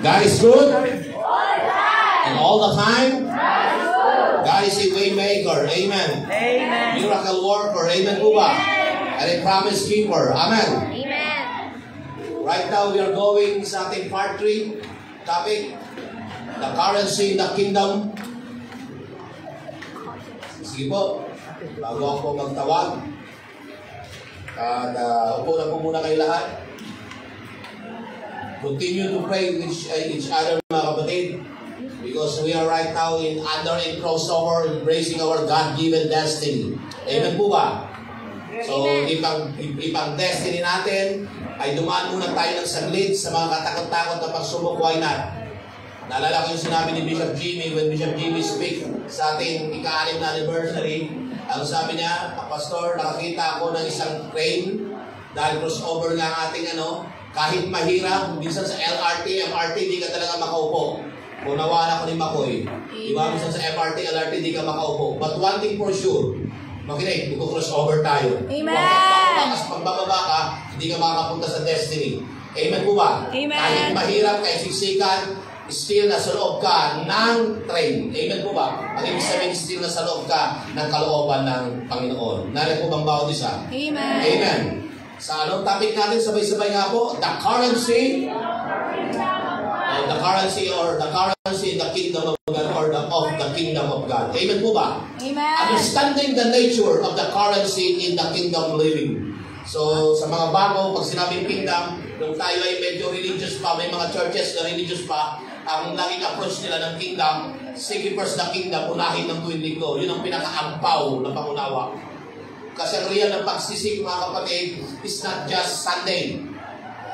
God is good. And all the time. God is a way maker. Amen. Amen. Miracle worker. Amen po ba? And a promise keeper. Amen. Amen. Right now we are going sa ating part 3 topic. The currency in the kingdom. Sige po. Bago ako magtawag. At upo na po muna kayo lahat. Continue to pray with each other, mga kapatid. Because we are right now under a crossover, embracing our God-given destiny. Amen po ba? So, ipang destiny natin ay dumaan muna tayo ng saglit sa mga katakot-takot na pagsubok. Why not? Naalala ko yung sinabi ni Bishop Jimmy when Bishop Jimmy speak sa ating ika-6 na anniversary. Ang sabi niya, Pastor, nakakita ako ng isang train dahil crossover nga ang ating kahit mahirap, minsan sa LRT, MRT, di ka talaga makaupo. Kung nawala ko ni Makoy, di ba? Minsan sa MRT, LRT, di ka makaupo. But one thing for sure, makinig, mag-crossover tayo. Amen! Pagbababa ka, hindi ka makakapunta sa destiny. Amen po ba? Amen! Kahit mahirap, kahit siksikan, still nasa loob ka ng train. Amen po ba? Ang ibig sabihin, still nasa loob ka ng kalooban ng Panginoon. Nariyan po bang bawat isa? Amen! Amen! Sa topic natin, sabay-sabay nga po, the currency in the kingdom of God, or of the kingdom of God. Amen po ba? Amen! Understanding the nature of the currency in the kingdom living. So, sa mga bago, pag sinabing kingdom, nung tayo ay medyo religious pa, may mga churches na religious pa, ang laging approach nila ng kingdom, seek first the kingdom, unahin ng tuwing linggo. Yun ang pinaka-ampaw na pangunawa. Kasi ang real ng pagsisik, mga kapatid, is not just Sunday.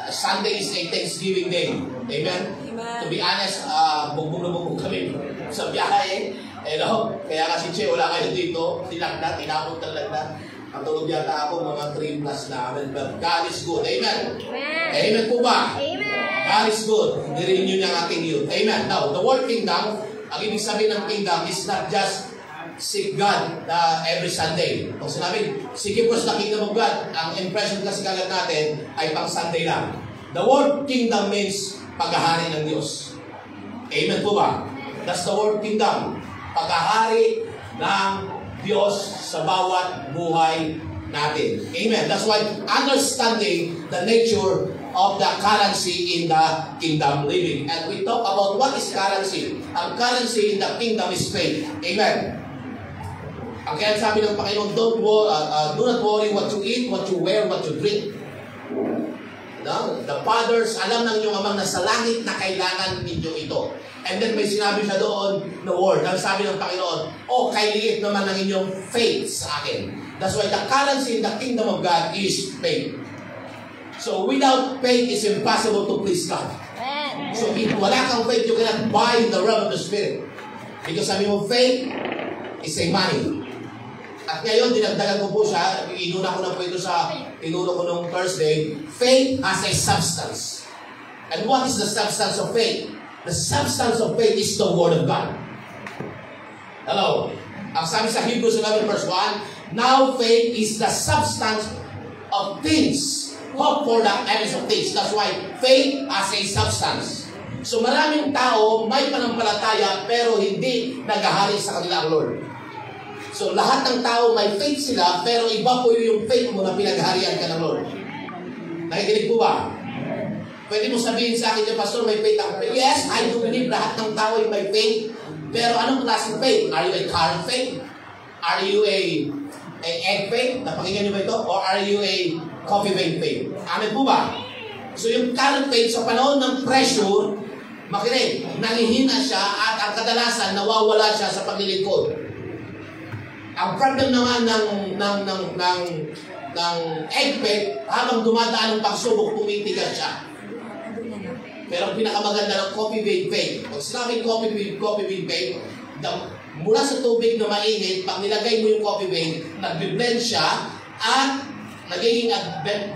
Sunday is a Thanksgiving day. Amen? Amen. To be honest, bugbog na bugbog kami sa biyahe. Kaya kasi Che, wala kayo dito. Tinagdat, tinapot ng lagdat. Ang tulog yata ako, mga 3 plus na. But God is good. Amen? Amen. Amen po ba? Amen. God is good. Nirenew niya ang ating youth. Amen. Now, the word kingdom, ang ibig sabihin ng kingdom is not just seek God every Sunday. Kung sinabi, seek first the kingdom of God, ang impression kasi kagad natin ay pang Sunday lang. The word kingdom means paghahari ng Diyos. Amen po ba? That's the word kingdom. Paghahari ng Diyos sa bawat buhay natin. Amen. That's why understanding the nature of the currency in the kingdom living. And we talk about what is currency. Ang currency in the kingdom is faith. Amen. Ang kaya sabi ng Panginoon, do not worry what you eat, what you wear, what you drink. The fathers, alam ng inyong amang nasa langit na kailangan ninyo ito. And then may sinabi siya doon na word. Ang sabi ng Panginoon, kay liit naman ang inyong faith sa akin. That's why the currency in the kingdom of God is faith. So without faith, it's impossible to please God. So if wala kang faith, you cannot buy the realm of the Spirit. Because sabi mo, faith is a money. At ngayon, dinagdagan ko po siya, inuna ko na po ito sa tinuro ko nung Thursday, faith has a substance. And what is the substance of faith? The substance of faith is the Word of God. Hello? Ang sabi sa Hebrews 11 verse 1, now faith is the substance of things, hope for the evidence of things. That's why faith has a substance. So maraming tao may panampalataya pero hindi naghahari sa kanila ang Lord. So, lahat ng tao may faith sila, pero iba po yung faith mo na pinagharian ka ng Lord. Nakikinig po ba? Pwede mo sabihin sa akin, Pastor, may faith ako. Yes, I do believe lahat ng tao ay may faith. Pero anong klaseng faith? Are you a current faith? Are you a egg faith? Napakinggan niyo ba ito? Or are you a coffee bean faith? Amen po ba? So, yung current faith, sa panahon ng pressure, makinig, nangihina siya at ang kadalasan, nawawala siya sa paglilingkod. Ang problem naman ng egg faith, habang dumadaan ng pagsubok, tumitigas siya. Pero ang pinakamaganda ng coffee bean faith, pag sinabing coffee bean faith, mula sa tubig na mainit, pag nilagay mo yung coffee bean, nagbe-blend siya, at nagiging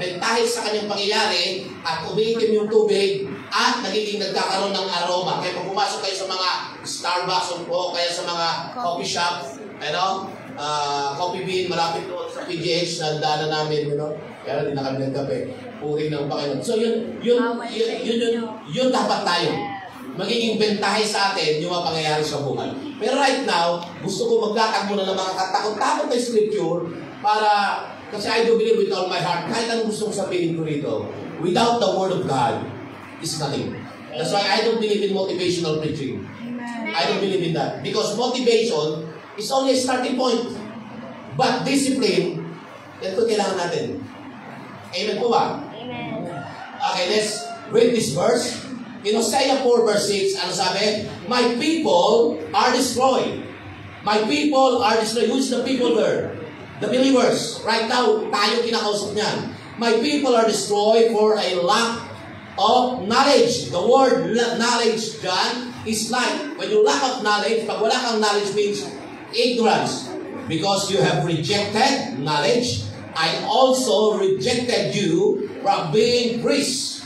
bentahe sa kanyang pangyayari, at umiitim yung tubig, at nagiging nagkakaroon ng aroma. Kaya pag pumasok kayo sa mga Starbucks o kaya sa mga coffee shop, coffee bean, malapit doon sa PGH na daanan namin, Kaya hindi na kami nagkape. Puri ng Panginoon. So yun dapat tayo. Magiging bentahe sa atin yung mga pangyayari sa buhay. Pero right now, gusto ko maglatag muna ng mga katakot-takot na scripture para, kasi I do believe with all my heart, kahit anong gusto kong sabihin ko rito, without the Word of God, is nothing. That's why I don't believe in motivational preaching. I don't believe in that. Because motivation is only a starting point. But discipline, ito kailangan natin. Amen po ba? Amen. Okay, let's read this verse. In Hosea 4 verse 6, ano sabi? My people are destroyed. My people are destroyed. Who's the people there? The believers. Right now, tayo kinakausap niyan. My people are destroyed for a lack of knowledge. The word knowledge, John, is light. When you lack of knowledge, pag wala kang knowledge means ignorance. Because you have rejected knowledge, I also rejected you from being priests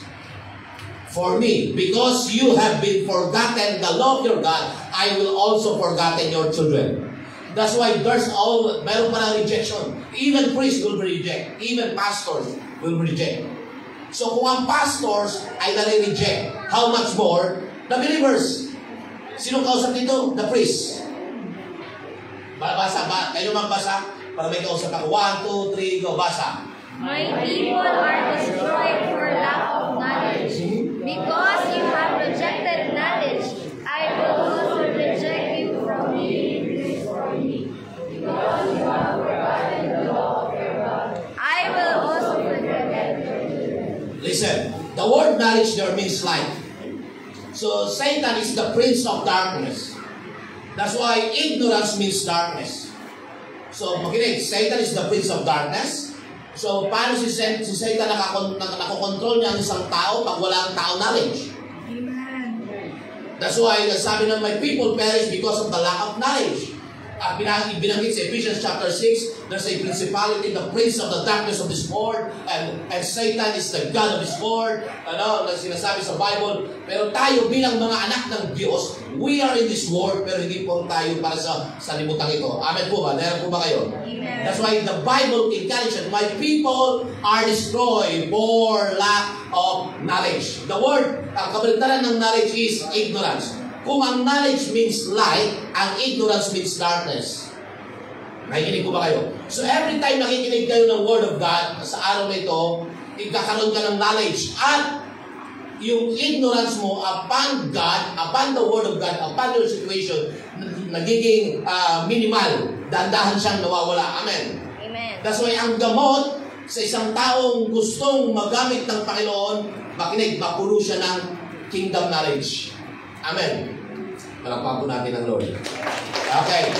for me. Because you have been forgotten the law of your God, I will also forgotten your children. That's why meron pa ng rejection. Even priests will reject. Even pastors will reject. So kung ang pastors ay nare-reject, how much more the believers? Sino kausap dito? The priests. Basa ba? Kayo magbasa? Para may kausap ako. 1, 2, 3, go. Basa. My people are destroyed for lack of knowledge. Because you have rejected knowledge, I will also reject you from being praised for me. Because you have forgotten the law of your God, I will also forget you. Listen, the word knowledge there means light. So Satan is the prince of darkness. That's why ignorance means darkness. So makinig, Satan is the prince of darkness. So paano si Satan nakokontrol niya ang isang tao pag wala ang tao knowledge? Amen. That's why sabi na my people perish because of the lack of knowledge. Binanggit sa Ephesians chapter 6, there's a principality, the prince of the darkness of this world, and Satan is the God of this world. Ano, na sinasabi sa Bible. Pero tayo bilang mga anak ng Diyos, we are in this world, pero hindi po tayo para sa limutan ito. Amen po ba? Meron po ba kayo? Amen. That's why the Bible encourages, my people are destroyed for lack of knowledge. The word, ang kabaligtaran ng knowledge is ignorance. Kung ang knowledge means light, ang ignorance means darkness. Nakikinig ko ba kayo? So every time nakikinig kayo ng Word of God, sa araw na ito, ikakaroon ka ng knowledge. At yung ignorance mo upon God, upon the Word of God, upon your situation, nagiging minimal. Dahan-dahan siyang nawawala. Amen. Amen. That's why ang gamot sa isang taong gustong magamit ng Panginoon, makinig, mapuno siya ng kingdom knowledge. Amen. Palakpakan po natin ang Lord. Okay.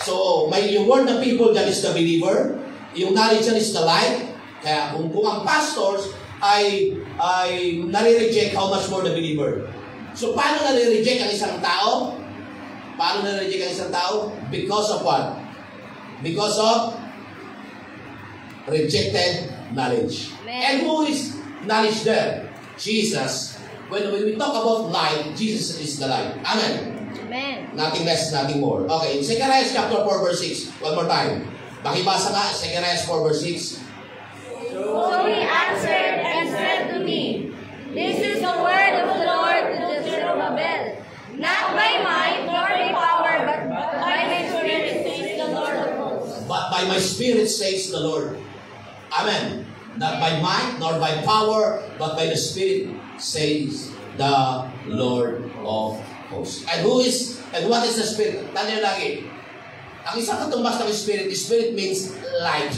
So, yung word ng people, that is the believer. Yung knowledge yan is the light. Kaya kung ang pastors ay nare-reject, how much more the believer? So, paano nare-reject ang isang tao? Paano nare-reject ang isang tao? Because of what? Because of rejected knowledge. Amen. And who is knowledge there? Jesus. When we talk about light, Jesus is the light. Amen. Amen. Nothing less, nothing more. Okay, in Zechariah chapter 4 verse 6. One more time. Bakibasa nga, Zechariah 4 verse 6. So he answered and said to me, This is the word of the Lord to Zerubbabel. Not by might nor by power, but by my spirit, says the Lord of hosts. But by my spirit, says the Lord. Amen. Not by might nor by power, but by the Spirit, says the Lord of hosts. And what is the Spirit? Tanya lagi. Ang isang katumbas ng Spirit means light.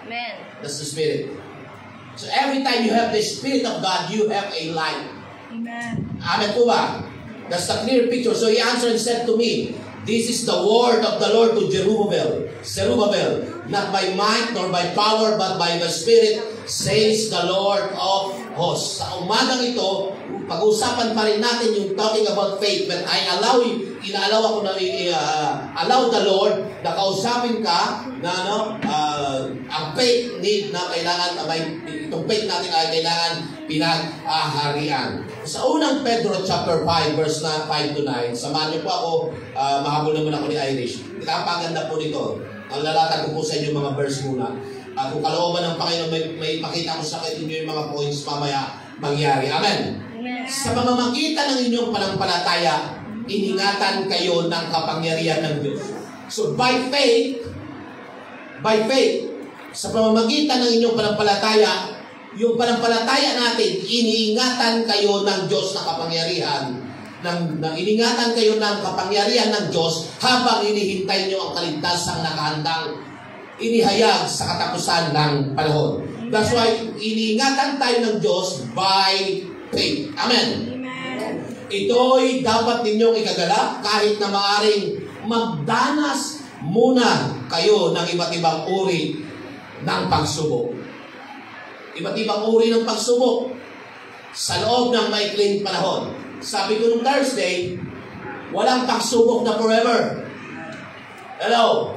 Amen. That's the Spirit. So every time you have the Spirit of God, you have a light. Amen. Amen po ba? That's the clear picture. So he answered and said to me, This is the word of the Lord to Zerubbabel, not by might nor by power, but by the Spirit, says the Lord of hosts. Sa umagang ito, pag-usapan pa rin natin yung talking about faith, but allow the Lord na kausapin ka na ang faith need na kailangan, itong faith natin ay kailangan pinag-aharian. Sa unang Pedro chapter 5 verse 5 to 9, samahan niyo po ako, mahabol naman ako ni Irish. Napakaganda po nito. Ang lalatag ko po sa inyo mga verse muna. kung kalooban ng Panginoon, may pakita ko sa inyo yung mga points mamaya mangyari. Amen. Sa pamamagitan ng inyong pananampalataya, iningatan kayo ng kapangyarihan ng Diyos. So by faith, sa pamamagitan ng inyong pananampalataya, yung pananampalataya natin, iniingatan kayo ng Diyos na kapangyarihan. Iningatan kayo ng kapangyarihan ng Diyos habang inihintay nyo ang kaligtasang nakahandang inihayag sa katapusan ng panahon. That's why, iniingatan tayo ng Diyos by faith. Amen. Ito'y dapat ninyong ikagalak kahit na maaring magdanas muna kayo ng iba't ibang uri ng pagsubok. Iba't ibang uri ng pagsubok sa loob ng maikling panahon. Sabi ko nung Thursday, walang pagsubok na forever. Hello?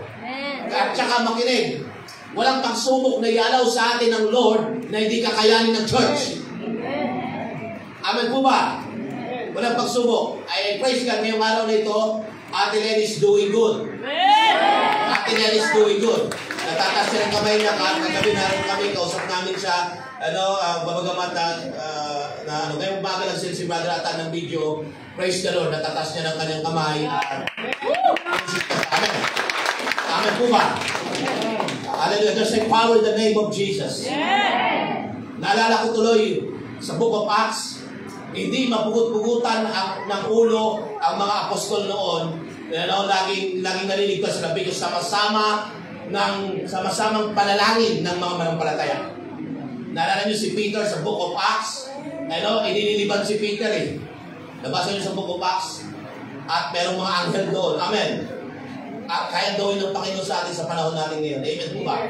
At saka makinig, walang pagsubok na ialaw sa atin ng Lord na hindi kakayanin ng church. Amen po ba? Walang pagsubok. I praise God ngayong araw na ito, Ate Len is doing good. Ate Len is doing good. Natatas siya ng kamay niya, kagabi naroon kami, kausap namin siya, babagamat ngayong umaga lang si Brother Atan ng video, praise the Lord, natatas niya ng kanyang kamay. Amen. Amen po ba? Hallelujah. There's a power in the name of Jesus. Naalala ko tuloy sa Book of Acts, hindi mapugut-pugutan ng ulo ang mga apostol noon. Laging naliligtas sila because sama-samang panalangin ng mga manampalataya. Naalala niyo si Peter sa Book of Acts? Inililiban si Peter eh. Nabasa niyo sa Book of Acts? At merong mga anghel doon. Amen. At kaya gawin ng Panginoon sa atin sa panahon natin ngayon. Amen po ba?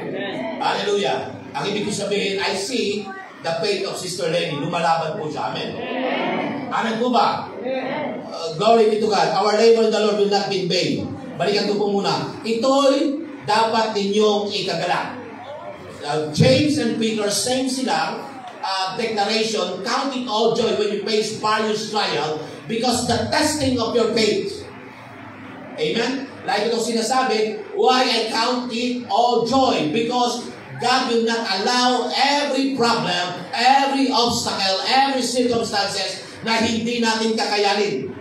Hallelujah. Ang ibig ko sabihin, I see the faith of Sister Lenny. Lumalaban po siya. Amen. Amen po ba? Glory be to God. Our labor in the Lord will not be in vain. Balikan ko po muna. Ito'y dapat ninyong ikagalak. James and Peter, same silang declaration, count it all joy when you face various trials because the testing of your faith. Amen? Like itong sinasabi, why I count it all joy? Because God will not allow every problem, every obstacle, every circumstances na hindi natin kakayanin.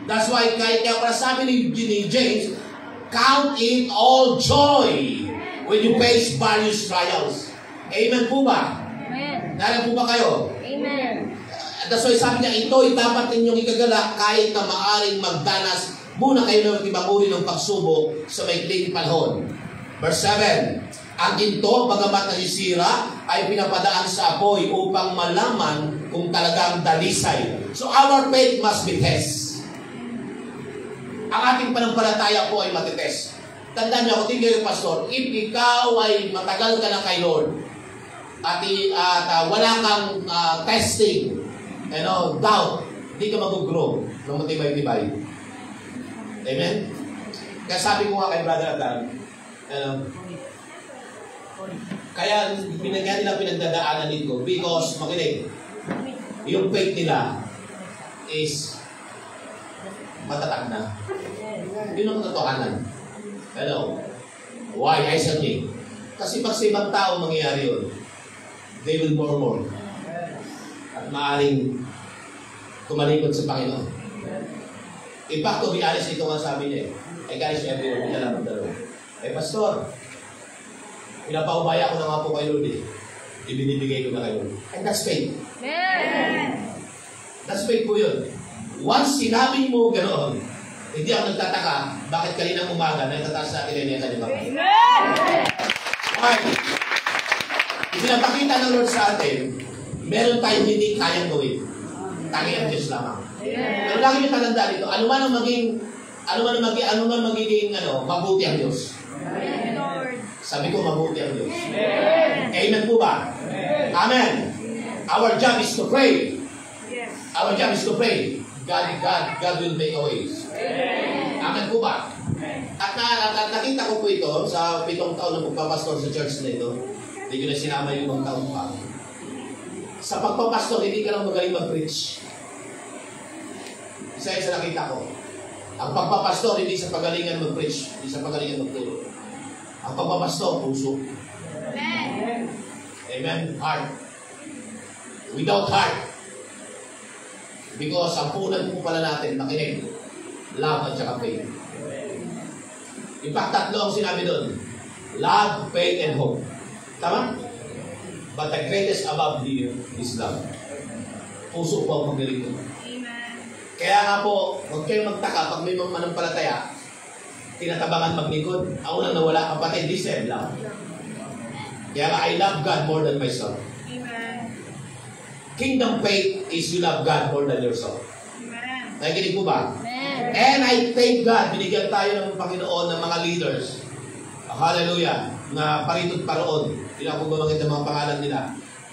That's why kaya para sabi ni James, count it all joy when you face various trials. Amen po ba? Amen. Nariyan po ba kayo? Amen. That's why sabi niya, ito'y dapat ninyong ikagalak kahit na maaring magdanas muna kayo ng ibang uri ng pagsubok sa maikling panahon. Verse 7, ang ginto, bagamat nasisira, ay pinapadaan sa apoy upang malaman kung talagang dalisay. So our faith must be test. Ang ating pananampalataya po ay matitest. Tandaan niyo, kung tingin kayo, Pastor, if ikaw ay matagal ka na kay Lord, at wala kang testing, doubt, hindi ka mag-grow ng matibay-tibay. Amen? Kaya sabi ko nga kay Brother Adam, kaya binigyan nila pinagdadaanan nito because, makinig, yung faith nila is matatag na. Yun ang katotohanan. Why? I said it. Kasi pag sa ibang tao mangyayari yun, they will murmur. At maaaring tumalikod sa Panginoon. In fact, to be honest, ito nga sabi niya. I guys, everyone, hindi lang magdalaw. Pastor, pinapaubaya ko na nga po kay Lord eh. Ibinibigay ko na kay Lord. And that's faith. Amen. That's faith po yun. Once sinabi mo ganoon, hindi ako nagtataka bakit kaninang umaga nagtataas sa akin niya kanina. Amen. Okay. Ipinapakita ng Lord sa atin, meron tayong hindi kayang gawin. Tangi ang Diyos lamang. Pero lagi niyo tatandaan dito, ano man magiging mabuti ang Diyos. Sabi ko, mabuti ang Diyos. Amen po ba? Amen. Our job is to pray. Our job is to pray. God will make a way. Amen po ba? At nakita ko po ito sa 7 taon na pagpapastor sa church na ito. Hindi ko na sinama yung 1 taon pa. Sa pagpapastor, hindi ka lang magaling mag-preach. Isa sa nakita ko. Ang pagpapastor, hindi sa pagalingan mag-preach. Hindi sa pagalingan mag-preach. Ang pagpapastor, puso. Amen? Heart. Without heart. Because ang punan po pala natin, nakinig. Love at saka faith. In fact, tatlo ang sinabi doon. Love, faith, and hope. Tama? But the greatest above here is love. Puso po ang magaling ko. Kaya nga po, huwag kayong magtaka pag may mga manampalataya, tinatabangan maglikod. Ang unang nawala, kapatid, this is love. Kaya nga, I love God more than myself. Amen. Kingdom faith is you love God more than yourself. Amen. Nakikinig po ba? Amen. And I thank God, binigyan tayo ng Panginoon ng mga leaders. Hallelujah. Na paritod paroon. Hindi na ako bumangit ng mga pangalan nila.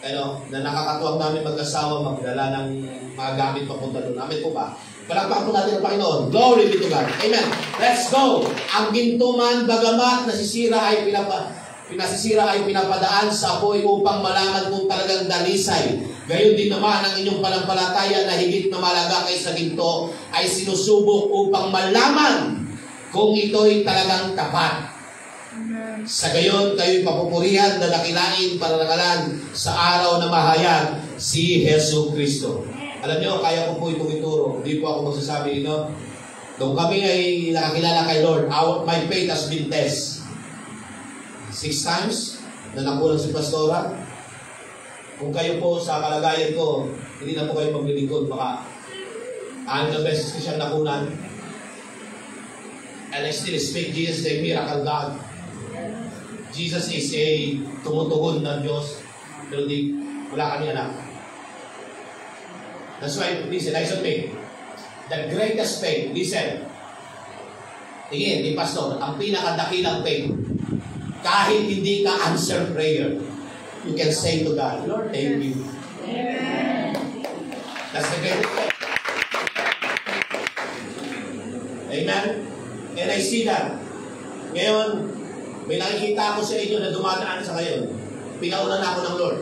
Na nakakatuwang namin mag-asawa, magdala ng mga gamit papunta doon. Amen po ba? Palakpakan po natin ang Panginoon. Glory be to God. Amen. Let's go. Ang ginto man, bagamat nasisira ay pinapadaan sa apoy upang malaman kung talagang dalisay. Gayon din naman ang inyong panampalataya na higit na malaga kaysa ginto ay sinusubok upang malaman kung ito'y talagang tapat. Sa gayon, kayo'y papupurihan na dakilain parangalan sa araw na mahayag si Hesus Kristo. Alam nyo, kaya ko po itong ituro. Hindi po ako magsasabi, Nung kami ay nakakilala kay Lord, my faith has been tested. 6 times na nakulang si Pastora. Kung kayo po sa kalagayan ko, hindi na po kayo maglilingkod. Baka 6 beses ko siyang nakunan. And I still speak Jesus the miracle God. Jesus is a tumutugon ng Diyos. Pero wala kami anak. That's why, listen me. The greatest faith, listen. Tingin, ni Pastor, ang pinakadakilang faith, kahit hindi ka answer prayer, you can say to God, Lord, thank you. Amen. That's the greatest faith. Amen? And I see that. Ngayon, may nakikita ako sa inyo na dumadaan sa kayo. Pinauna na ako ng Lord.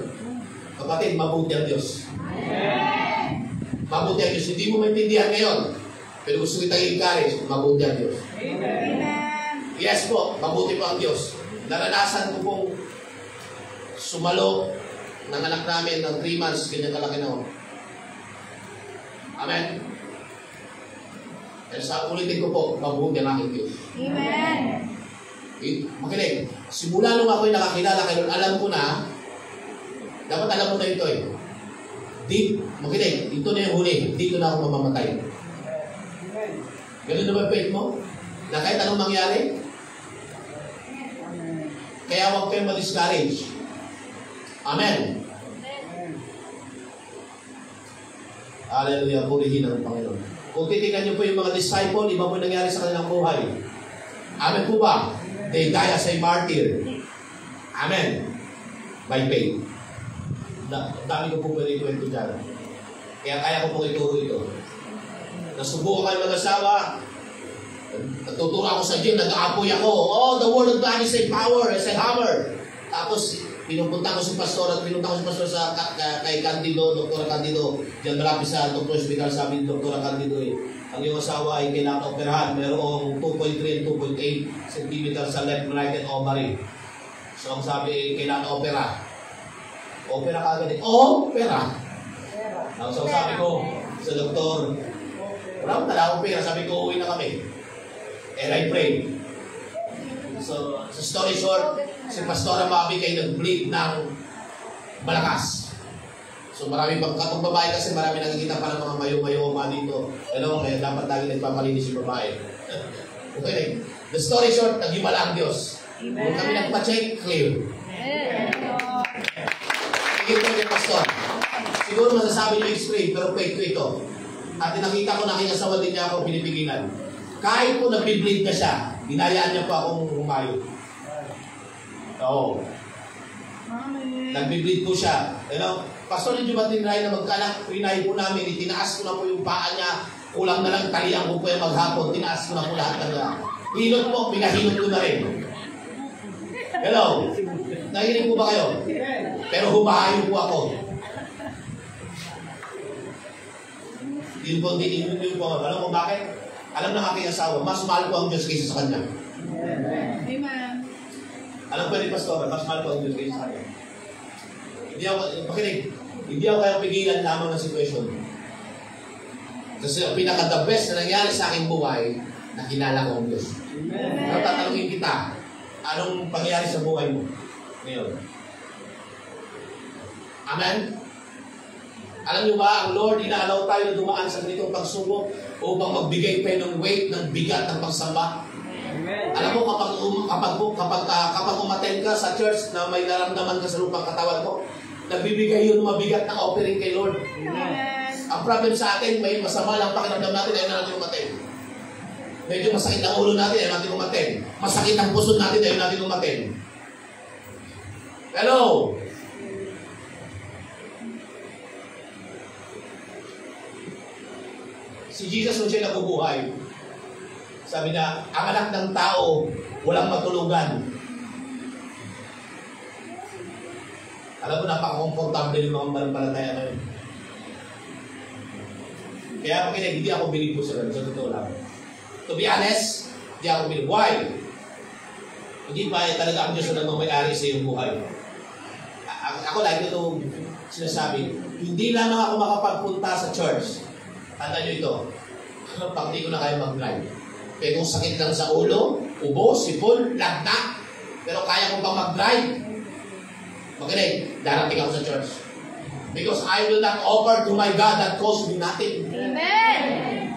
Kapatid, mabuti ang Diyos. Amen. Mabuti ang Diyos. Hindi mo maintindihan ngayon. Pero gusto kita i-encourage, mabuti ang Diyos. Amen. Yes po, mabuti po ang Diyos. Naranasan ko pong sumalo ng anak namin ng 3 months, ganyan kalaki na ako. Amen? Kaya sa ulitin ko po, mabuti ang aking Diyos. Amen. Makinig, simula nung ako'y nakakilala kayo, alam ko na, dapat alam mo na ito makinig, ito na yung huli, dito na ako mamamatay. Ganun na ba faith mo? Na kahit anong mangyari? Kaya huwag kayong ma-discourage. Amen. Hallelujah, purihin ang Panginoon. Kung titignan niyo po yung mga disciple, iba po nangyari sa kanilang buhay. Amen po ba? They die as a martyr. Amen. By faith. Dami ko po pwede kwento dyan. Kaya kaya ko po ituro ito. Nasubukan kayo mag-asawa. Natuturo ako sa gym, nag-aapoy ako. Oh, the word of God is a power, is a hammer. Tapos, pinupunta ko si Pastor at pinunta ko si Pastor sa kay Candido, Dr. Candido. Diyan malapit sa Dr. Hospital, sabi ni Dr. Candido ang iyong asawa ay kailangan operahan. Mayroong 2.3 and 2.8 cm sa left and right ovary. So, ang sabi, kailangan opera. Opera ka agad. Opera! So, sabi ko sa doktor, wala akong tala opera. Sabi ko, uwi na kami. And I pray. So, sa story short, si Pastora Mabi kayo nag-bleed ng malakas. So marami kapag babae kasi marami nakikita pa ng mga mayo-mayoma dito. Kaya dapat lagi nagpapalinis yung babae. Okay. The story short, nag-himala ang Diyos. Kung kami nagpa-check, clear. Sige po kay Pastor. Siguro masasabi niyo explain, pero fake ko ito. At nakita ko, nakikasawa din niya ako pinipigilan. Kahit po nag-bleed na siya, dinayaan niya pa akong humayo. Oo. Nag-bleed po siya. Pastor, hindi ba tinry na magkanak? Rinay po namin, itinaas ko na po yung paa niya. Kulang na lang talian ko po yung maghapon. Tinaas ko na po lahat ng hilot po, pinahilot ko na rin. Hello? Nahinig po ba kayo? Pero humahayo po ako. Yun po, yun po. Alam mo bakit? Alam ng aking asawa, mas mahal ko ang Diyos kaysa sa kanya. Amen. Alam ko rin, Pastor, mas mahal ko ang Diyos kaysa sa kanya. hindi ako kaya pigilan lamang ng sitwasyon. Kasi ang pinaka-the best na nangyari sa aking buhay, nakilala ko ang Diyos. Pero tatanungin kita, anong pangyayari sa buhay mo ngayon? Amen? Alam niyo ba, ang Lord, inaalaw tayo na dumaan sa ganitong pagsubok upang magbigay pa ng weight, ng bigat, ng pagsamba. Alam mo, kapag umattend ka sa church na may naramdaman ka sa lupang katawan mo, nagbibigay yun mabigat na offering kay Lord. Ang problem sa atin, may masama lang pakiramdam natin, ayaw na natin umattend. Medyo masakit ang ulo natin, ayaw natin umattend. Masakit ang puso natin, ayaw natin umattend. Hello! Si Jesus nung siya nabubuhay, sabi niya, ang anak ng tao, walang matulugan. Alam mo, napaka-comfortable yung mga malampalataya ngayon. Kaya makinig, hindi ako bilib po sa ganun. Sa totoo lang. To be honest, hindi ako bilib. Why? Hindi pa talaga ang Diyos na nagmamayari sa iyong buhay. Ako lagi ito sinasabi, hindi lamang ako makapagpunta sa church. Tanda nyo ito, pag di ko na kaya mag-drive. Pero kung sakit lang sa ulo, ubo, sipon, lagna, pero kaya ko pang mag-drive. Makinig, darating ako sa church. Because I will not offer to my God that costs me nothing. Amen.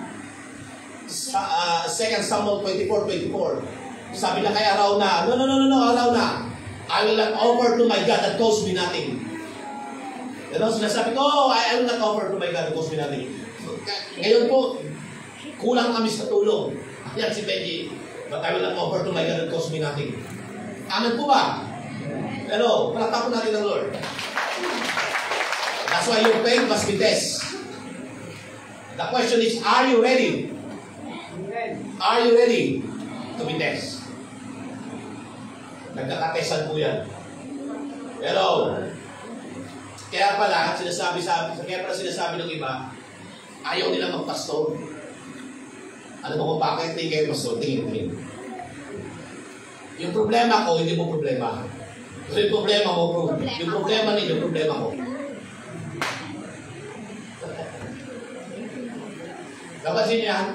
2 Samuel 24:24. Sabi na kay Arauna, no, Arauna. I will not offer to my God that costs me nothing. Pero sinasabi ko, I will not offer to my God that costs me nothing. Ngayon po, kulang kami sa tulong. Yan si Benji. But I will not offer to my God that costs me nothing. Amen po ba? Hello, palakpakan natin ang Lord. That's why your faith must be tested. The question is, are you ready? Are you ready to be tested? Nagkakatesan po yan. Hello. Kaya pala sinasabi ng iba, ayaw nila magpastor. Ano ba kung bakit hindi kayo pastor? Tingin. Yung problema ko, hindi mo problema. Yung problema mo, yung problema ninyo, problema ko. Napansin niyo yan?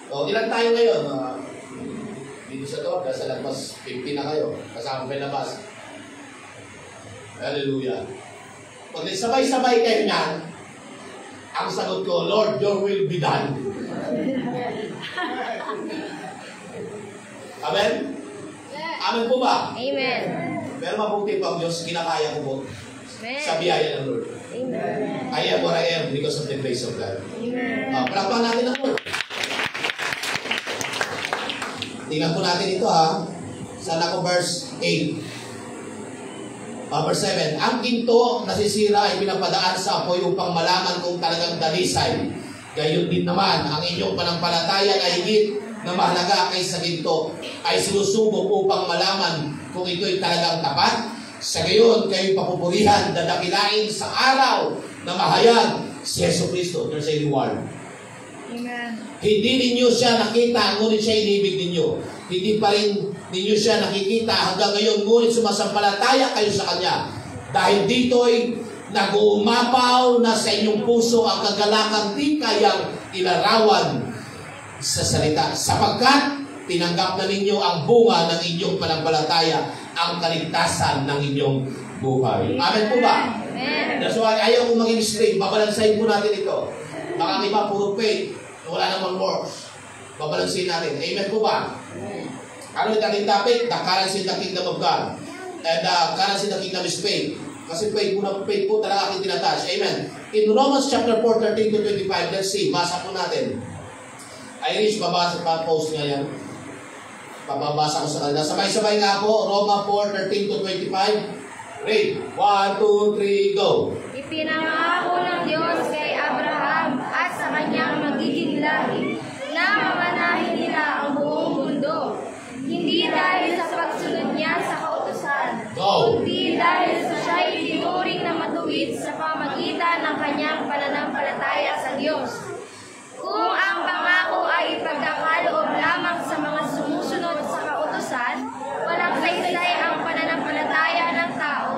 O, ilan tayo ngayon? Dito sa to, sa lagpas 50 na kayo. Kasama pa labas. Hallelujah. Pag sabay-sabay kayo niyan, ang sagot ko, Lord, your will be done. Amen? Amen po ba? Amen. Pero mabuti po ang Diyos, kinakaya ko po. Amen. Sa biyaya ng Lord. Amen. I am what I am because of the grace of God. Amen. Palakpakan natin ang Lord. Tingnan po natin ito ha. Sana ko verse 8. Verse 7. Ang ginto nasisira ay pinapadaan sa apoy upang malaman kung talagang dalisay. Gayon din naman, ang inyong panampalataya na higit na mahalaga kaysa ginto ay sinusubok upang malaman kung ito'y talagang tapat. Sa gayon, kayo'y papupurihan, dadakilain sa araw na mahayag si Yesu Cristo. There's a reward. Amen. Hindi ninyo siya nakita, ngunit siya inibig ninyo. Hindi pa rin ninyo siya nakikita hanggang ngayon, ngunit sumasampalataya kayo sa Kanya. Dahil dito'y nag-uumapaw na sa inyong puso ang kagalakang di kayang ilarawan sa salita. Sapagkat tinanggap na ninyo ang bunga ng inyong panampalataya, ang kaligtasan ng inyong buhay. Amen po ba? Amen. That's why ayaw kong maging straight. Babalansahin po natin ito. Baka iba puro faith, wala namang works. Babalansin natin. Amen po ba? Ano yung ating topic? The currency in the kingdom of God. And the currency in the kingdom is faith. Kasi faith po talaga aking tinatouch. Amen. In Romans chapter 4, 13 to 25, let's see. Basa po natin. Irish, babasa pa post nga yan. Pababasa ko sa kanila. Sabay-sabay nga po. Roma 4, 13 to 25. Read. 1, 2, 3, go. Ipinangako ng Diyos kay Abraham at sa kanyang magiging lahi na mamanahin nila ang buong mundo. Hindi dahil sa pagsunod niya sa kautusan, Go. kundi dahil sa siya'y tinuring na matuwid sa pamagitan ng kanyang pananampalataya sa Diyos. Kung ang pangako ay ipagkakaloob lamang sa mga sumusunod sa kautusan, walang saysay ang pananampalataya ng tao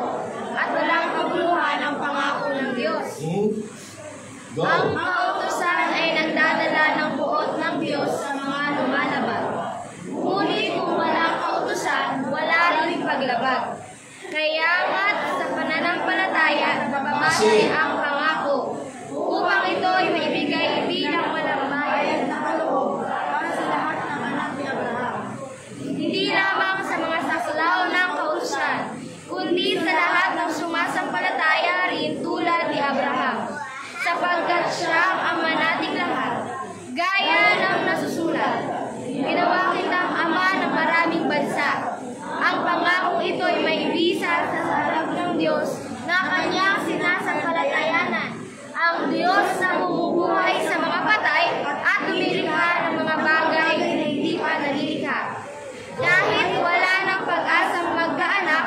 Go. Ang kautusan ay nagdadala ng buot ng Diyos sa mga lumalabag. Ngunit kung walang kautusan, wala rin paglabag. Kaya nga't sa pananampalataya, nababatay ang pangako, upang ito'y maibigay bilang walang na kaloob para sa lahat ng anak ni Abraham. Hindi lamang sa mga saklaw ng kautusan, kundi sa lahat ng sumasampalataya rin tulad ni Abraham, sapagkat siyang ama nating lahat. Gaya ng nasusulat, ginawa kitang ama ng maraming bansa. Ang pangakong ito ay may bisa sa harap ng Diyos na kanyang sinasampalatayanan. Ang Diyos na bumubuhay sa mga patay at lumilikha ng mga bagay na hindi pa nalilikha. Kahit wala ng pag-asang magkaanak,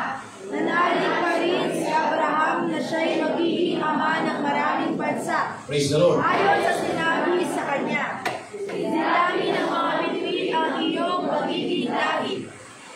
nanalig pa rin si Abraham na siya'y magiging ama ng maraming bansa. Praise the Lord. Ayon sa sinabi sa kanya, "Dinami ng mga bituin ang iyong magiging lahi."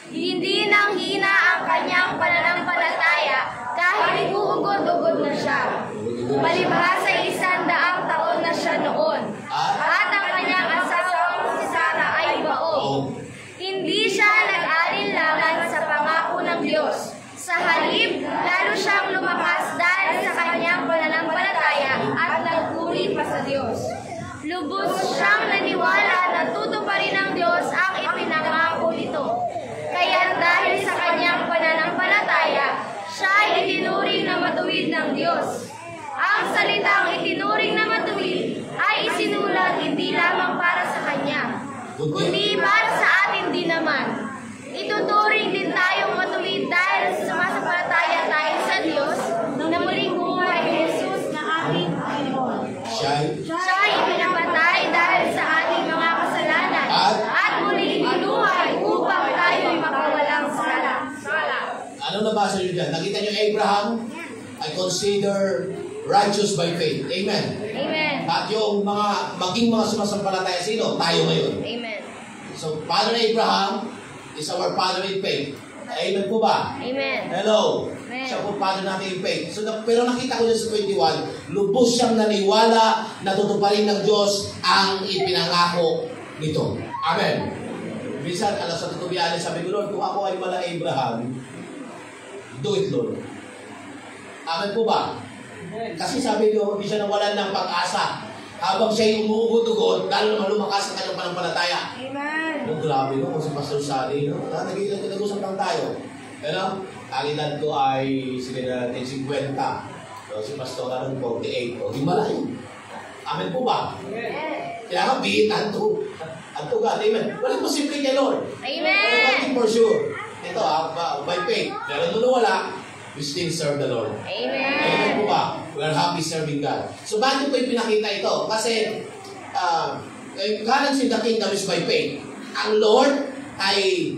Hindi nang hina ang kanyang pananampalataya kahit uugod-ugod na siya. Palibhasa 100 taon na siya noon. At ang kanyang asawang si Sarah ay bao. Hindi siya nag-alinlangan sa pangako ng Diyos. Sa halip, lalo siyang lumakas dahil sa kanyang pananampalataya at nagpuri pa sa Diyos. Lubos siyang naniwala na tutuparin ng Diyos ang ipinangako nito. Kaya dahil sa kanyang pananampalataya, siya ay itinuring na matuwid ng Diyos. Ang salitang itinuring na matuwid ay isinulat hindi lamang para sa kanya, kundi para sa atin din naman. Ituturing din tayong matuwid dahil sa sumasampalataya tayo sa Diyos na muling buhay ni Jesus na ating Panginoon. Siya ay pinapatay dahil sa ating mga kasalanan at muling binuhay upang tayo ay makawalang sala. Ano nabasa niyo dyan? Nakita niyo Abraham ay consider righteous by faith. Amen. Amen. At yung maging mga sumasampalataya, sino? Tayo ngayon. Amen. So, Father Abraham is our father in faith. Amen po ba? Amen. Hello. Amen. Siya po father natin in faith. So, pero nakita ko dyan sa 21, lubos siyang naniwala na tutuparin ng Diyos ang ipinangako nito. Amen. Minsan, alas sa tutubianin, sabi ko, Lord, kung ako ay mala Abraham, do it, Lord. Amen po ba? Kasi sabi ko, hindi siya nawalan ng pag-asa. Habang siya yung umuugod-ugod, lalo naman lumakas ang kanyang panampalataya. Amen. Oh, grabe no, kung si Pastor Sally, no? Nag-usap lang tayo. Ano? Ang edad ko ay, sige natin, 50. So, si Pastor Aaron, 48. O, di malayo. Amen po ba? Kaya nga, be it unto God. Amen. Walang posible kay Lord. Amen. One thing for sure. Ito, by faith. Pero nung wala, we still serve the Lord. Amen. Amen po ba? We are happy serving God. So, bakit ko ipinakita ito? Kasi, currency in the kingdom is by faith. Ang Lord ay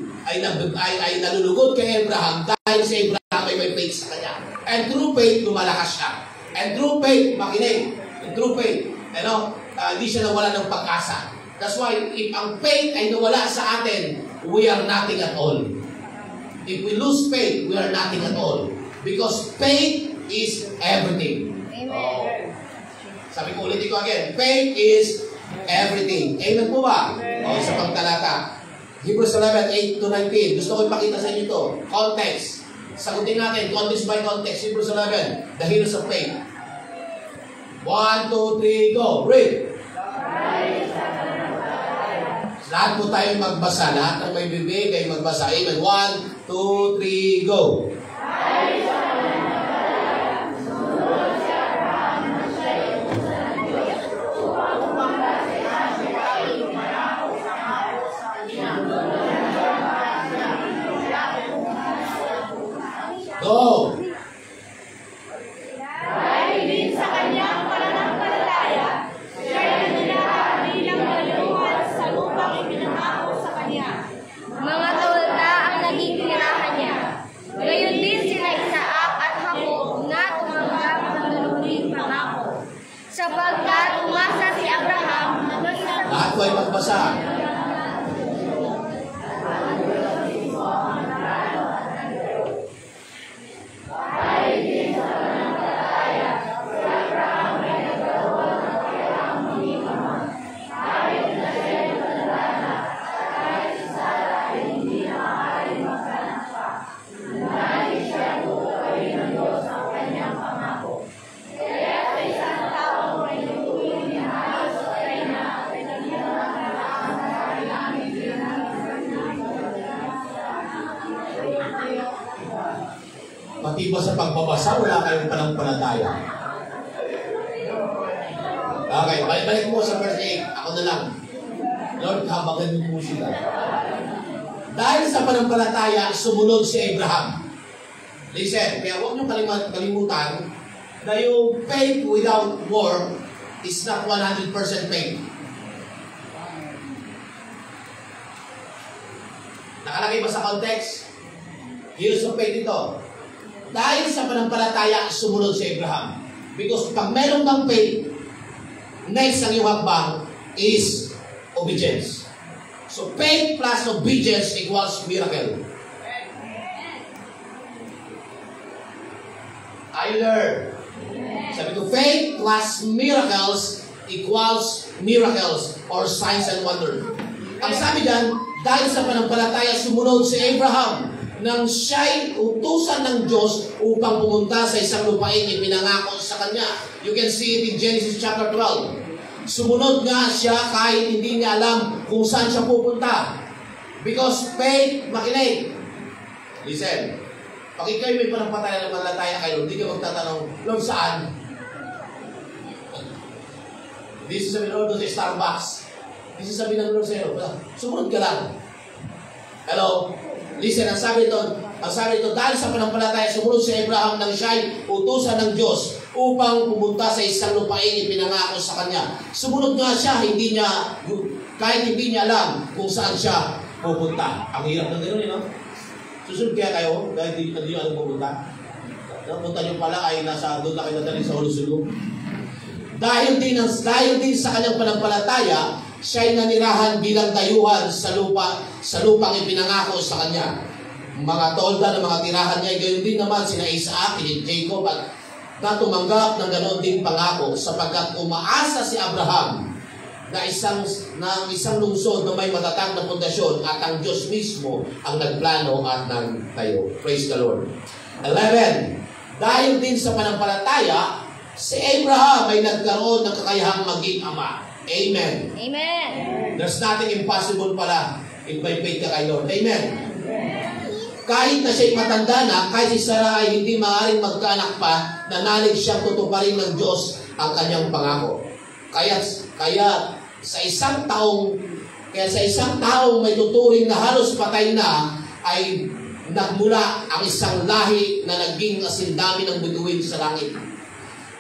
nalulugod kay Abraham dahil si Abraham ay may faith sa kanya. And through faith, lumalakas siya. And through faith, makinig. And through faith, hindi siya nawala ng pag-asa. That's why, if ang faith ay nawala sa atin, we are nothing at all. If we lose faith, we are nothing at all. Because faith is everything. Amen. Oh. Sabi ko ulit ko again, faith is everything. Amen po ba? O, sa pagtalata. Hebrews 11:8-19. Gusto ko ipakita sa inyo ito. Context. Sagutin natin, context by context. Hebrews 11, the heroes of faith. 1, 2, 3, go. Read. Lahat po tayong magbasa. Lahat ng may bibig ay magbasa. Amen. 1, 2, 3, go. Go! Dahil din sa kanyang pananampalataya, siya ay nanilaha bilang maluluhan sa lupang ipinangako sa kanya. Mga tolda ang naging tirahan niya. Gayon din sina Isaac at Jacob na tumanggap ng luluhing pangako. Sapagkat umasa si Abraham na sa Lahat po ay magbasa. Pati ba sa pagbabasa, wala kayong pananampalataya? Okay, balik mo sa verse 8. Ako na lang. Lord, habagan mo po sila. Dahil sa pananampalataya, sumunod si Abraham. Listen, kaya huwag niyo kalimutan na yung faith without work is not 100% faith. Nakalagay ba sa context? Here's the faith ito. Dahil sa pananampalataya, sumunod si Abraham. Because pag meron kang faith, next ang iyong hakbang is obedience. So faith plus obedience equals miracle. I learned. Sabi ko, faith plus miracles equals miracles or signs and wonders. Ang sabi dyan, dahil sa pananampalataya, sumunod si Abraham nang siya'y utusan ng Diyos upang pumunta sa isang lupain ipinangako sa kanya. You can see it in Genesis chapter 12. Sumunod nga siya kahit hindi niya alam kung saan siya pupunta. Because faith, makinig. Listen, pag ikaw may pananampalataya ng malataya kayo, hindi ka magtatanong, Lord, saan? This is sabihin, Lord, doon sa Starbucks. This is sabihin ng Lord sa iyo, sumunod ka lang. Hello? Listen, ang sabi ito, dahil sa pananampalataya, sumunod si Abraham nang siya'y utusan ng Diyos upang pumunta sa isang lupain ipinangako sa kanya. Sumunod nga siya, kahit hindi niya alam kung saan siya pupunta. Ang hirap ng gano'n, no? Susunod kaya kayo, dahil hindi niyo alam pupunta. Punta niyo pala ay doon na kayo nadali sa Ulusulong. Dahil din sa kanyang pananampalataya, siya'y nanirahan bilang dayuhan sa lupang ipinangako sa kanya. Mga tolda ng mga tirahan niya, gayon din naman sina Isaac at Jacob at na tumanggap ng ganoon ding pangako sapagkat umaasa si Abraham na isang lungsod na may matatag na pundasyon at ang Diyos mismo ang nagplano at nagtayo. Praise the Lord. 11. Dahil din sa pananampalataya, si Abraham ay nagkaroon ng kakayahang maging ama. Amen. Amen. There's nothing impossible pala if by faith ka kay Lord. Amen. Kahit na siya'y matanda na, kahit si Sarah ay hindi maaaring magkaanak pa, nanalig siyang tutuparin ng Diyos ang kanyang pangako. Kaya sa isang taong may tuturing na halos patay na, ay nagmula ang isang lahi na naging asindami ng bituin sa langit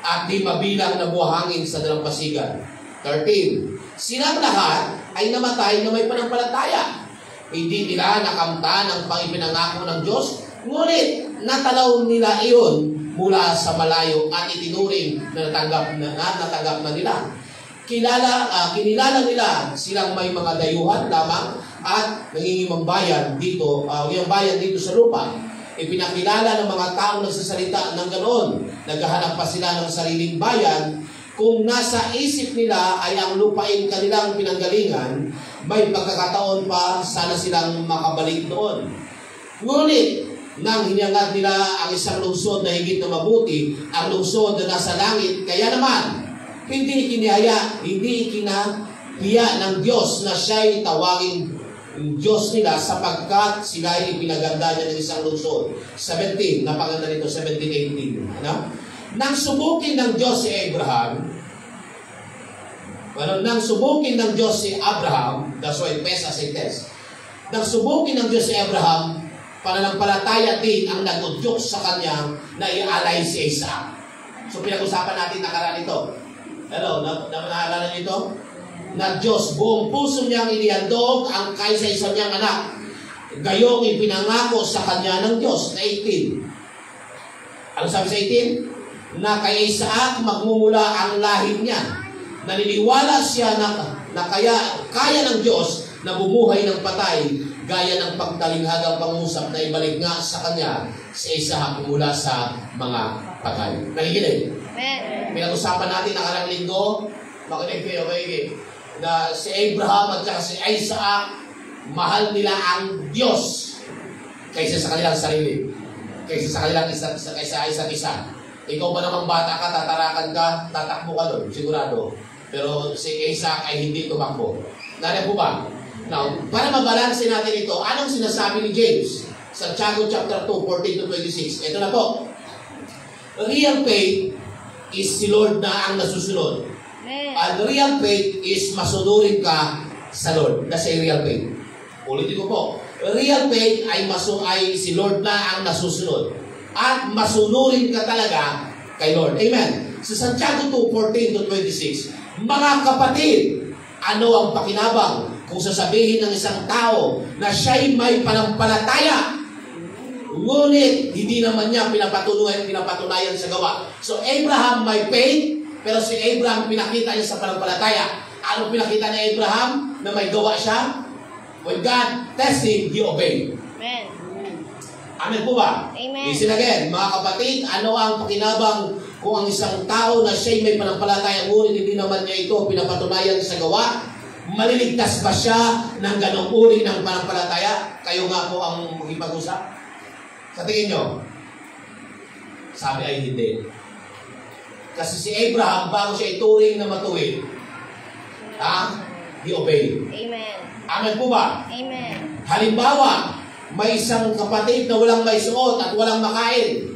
at di mabilang na buhangin sa dalampasigan. 13. Silang lahat ay namatay na may pananampalataya. Hindi nila nakamtan ang pangipinangako ng Diyos, ngunit natalaw nila iyon mula sa malayo at itinuring na natanggap na nila. Kinilala nila silang may mga dayuhan lamang at nangingimang bayan dito sa lupa. Ipinakilala ng mga taong nagsasalita ng ganoon. Naghahanap pa sila ng sariling bayan. Kung nasa isip nila ay ang lupain kanilang pinanggalingan, may pagkakataon pa sana silang makabalik doon. Ngunit, nang hinangad nila ang isang lungsod na higit na mabuti, ang lungsod na nasa langit, kaya naman, hindi ikinahiya ng Diyos na siya'y tawaging Diyos nila sapagkat sila ay pinaganda niya ng isang lungsod. 17, napaganda nito, 17-18. Ano? Nang subukin ng Diyos si Abraham, that's why test as a test. Nang subukin ng Diyos si Abraham, pananampalataya din ang nag-udyok sa kanya na ialay si Isaac. So pinag-usapan natin nakaraan ito. Hello, naalala niyo ito? Na Diyos, buong puso niyang inihandog ang kaysa-isa niyang anak. Gayong ipinangako sa kanya ng Diyos na 18. Ano sabi sa 18? Na kay Isaac magmumula ang lahi niya. Naniniwala siya na kaya ng Diyos na bumuhay ng patay gaya ng pagtalinghagang pangusap na ibalik nga sa kanya si Isaac mula sa mga patay. Nakikinig? Amen. Pinag-usapan natin nakarang linggo, makinig kayo, na si Abraham at si Isaac, mahal nila ang Diyos kaysa sa kanilang sarili. Kaysa sa kanilang isa't isa. Ikaw ba namang bata ka, tatarakan ka, tatakbo ka doon, sigurado. Pero si Isaac ay hindi tumakbo. Nariyan po ba? Now, para mabalansin natin ito, anong sinasabi ni James sa Tiago chapter 2, 14-26? Ito na po. Real faith is si Lord na ang nasusunod. Amen. And real faith is masunurin ka sa Lord. That's a real faith. Ulitin ko po. Real faith ay si Lord na ang nasusunod. At masunurin ka talaga kay Lord. Amen. Sa Santiago 2:14-26, mga kapatid, ano ang pakinabang kung sasabihin ng isang tao na siya'y may panampalataya, ngunit hindi naman niya pinapatunayan sa gawa. So Abraham may faith, pero si Abraham pinakita niya sa panampalataya. Ano pinakita ni Abraham? Na may gawa siya? When God tested, he obeyed. Amen. Amen po ba? Amen. Listen again, mga kapatid, ano ang pakinabang kung ang isang tao na siya'y may panampalataya, ngunit hindi naman niya ito pinapatunayan sa gawa? Maliligtas ba siya ng ganong uri ng panampalataya? Kayo nga po ang magipag-usap? Sa tingin nyo? Sabi ay hindi. Kasi si Abraham, bago siya ituring na matuwid, he obeyed. Amen. Amen po ba? Amen. Halimbawa, may isang kapatid na walang may suot at walang makain.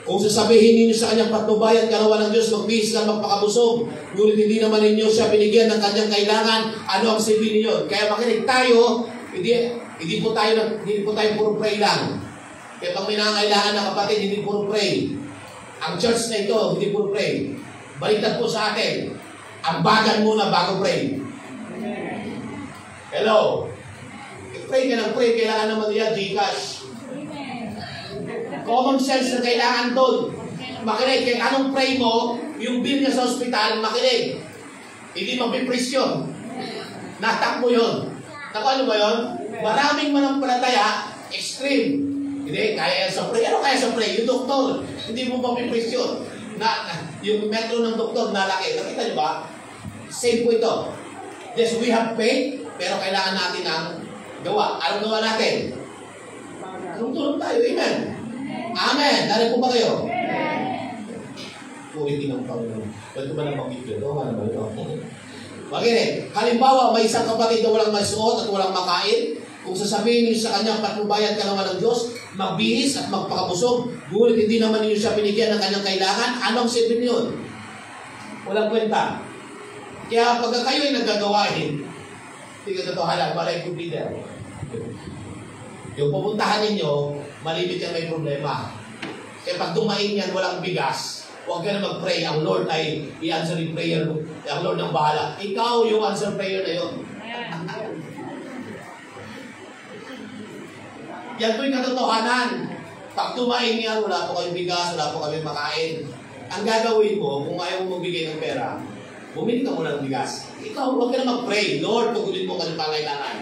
Kung sasabihin ninyo sa kanyang patnubayan, kanawa ng Diyos, magbihis ka, magpakabusog, ngunit hindi naman ninyo siya binigyan ng kanyang kailangan, ano ang sabihin ninyo? Kaya makinig tayo, hindi po tayo puro pray lang. Kaya pag may nangangailangan na kapatid, hindi puro pray. Ang church na ito, hindi puro pray. Baliktad po sa atin, ambagan muna bago pray. Hello? Pray ka ng pray, kailangan naman niya Gcash. Common sense na kailangan doon. Makinig, kaya anong pray mo, yung bill niya sa ospital, makinig. Hindi magpipresyon. Natakbo yun. Naku, ano ba yun? Maraming manampalataya, extreme. Hindi, kaya sa pray. Ano kaya sa pray? Yung doktor, hindi mo magpipresyon. Yung metro ng doktor, nalaki. Nakita niyo ba? Same po ito. Yes, we have faith, pero kailangan natin ng gawa. Anong gawa natin? Tulong tayo. Amen. Amen. Dari po ba kayo? Uwitin ng Panginoon. Pwede ba na mag-video? Oo nga naman yun. Makinig. Halimbawa, may isang kapatid na walang masuot at walang makain. Kung sasabihin niyo sa kanyang patnubayan ka naman ng Diyos, magbihis at magpakabusog, ngunit hindi naman niyo siya binigyan ng kanyang kailangan, anong sabihin niyo? Walang kwenta. Kaya pagka kayo ay nagagawain, hindi ka totohanan, malay could be there. Yung pupuntahan ninyo, malimit yan may problema. Kaya pag dumain yan, walang bigas, huwag ka na mag-pray. Ang Lord ay i-answer yung prayer mo. Ang Lord ang bahala. Ikaw yung answer prayer na yun. Yan po yung katotohanan. Pag dumain yan, wala po kayong bigas, wala po kayong makain. Ang gagawin mo, kung ayaw mo magbigay ng pera, bumili ka muna ng bigas. Ikaw, huwag ka na mag-pray. Lord, pagulit mo kanyang pangailangan.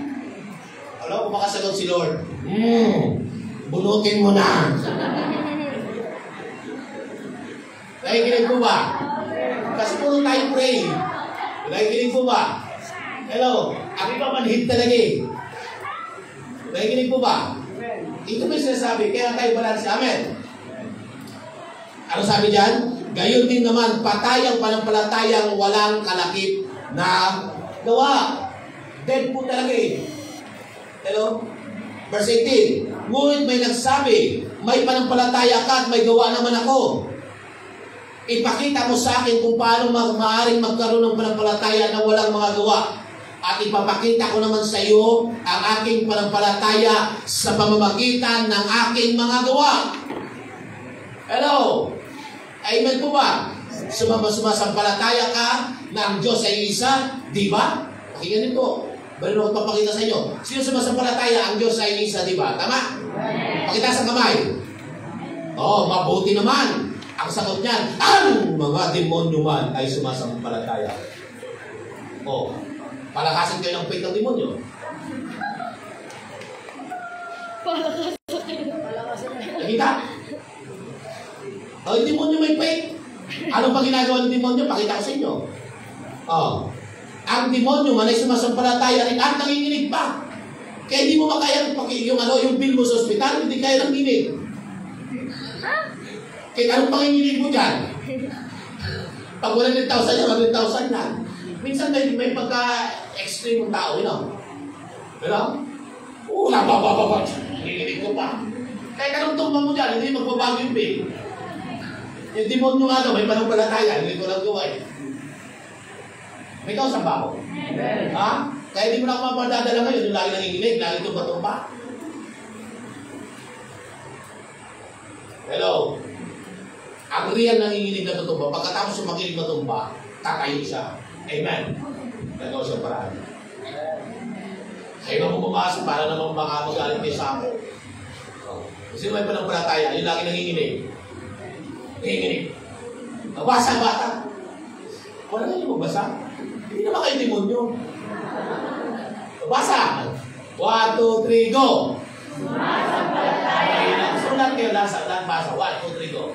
Alam mo, makasagot si Lord. Bunutin mo na. Nakikinig po ba? Kasi puro tayo pray. Nakikinig po ba? Hello? Ako pa manhid talaga eh. Nakikinig po ba? Ito ba yung sinasabi? Kaya tayo balance. Amen. Ano sabi dyan? Gayon din naman, patayang panampalatayang walang kalakip na gawa. Dead po talaga eh. Hello? Verse 18. Ngunit may nagsabi, may panampalataya ka at may gawa naman ako. Ipakita mo sa akin kung paano maaaring magkaroon ng panampalataya na walang mga gawa. At ipapakita ko naman sa iyo ang aking panampalataya sa pamamagitan ng aking mga gawa. Hello? Amen po ba? Sumasampalataya ka na ang Diyos ay isa, di ba? Pakinggan niyo po. Bali na magpapakita sa inyo. Sino sumasampalataya ang Diyos ay isa, di ba? Tama? Pakita sa kamay. Mabuti naman. Ang sagot niyan, ang mga demonyo man ay sumasampalataya. Palakasin kayo ng faith ng demonyo. Nakita? Yung demonyo may faith. Ano pa ginagawa ng demonyo? Pakita ko sa inyo. Ang demonyo man ay sumasampalataya rin at nanginginig pa. Kaya hindi mo makaya yung bill mo sa ospital, hindi kaya nanginig. Kaya anong panginginig mo dyan? Pag 100,000 yan, 100,000 lang. Minsan may pagka-extreme ng tao, nanginginig ko pa. Kaya anong tumba mo dyan, hindi magbabago yung bill. Yung demonyo nga daw, may pananampalataya, hindi ko lang gawa eh. May kausap ba ako? Ha? Kaya hindi mo na ako mapadadala ngayon, yung lagi nanginginig, lagi tumba-tumba. Hello? Ang real nanginginig na tutumba, pagkatapos yung makinig matumba, tatayo siya. Amen? Nagawa siya paraan. Kaya mo pumasok para naman baka magalit kayo sa akin. Sino may pananampalataya, yung lagi nanginginig. Nanginginig. Nabasa ang bata. Wala na yung magbasa. Hindi naman kayo demonyo. Basa! 1, 2, 3, go! Sumasampalataya. Sulat kayo lahat basa. 1, 2, 3, go.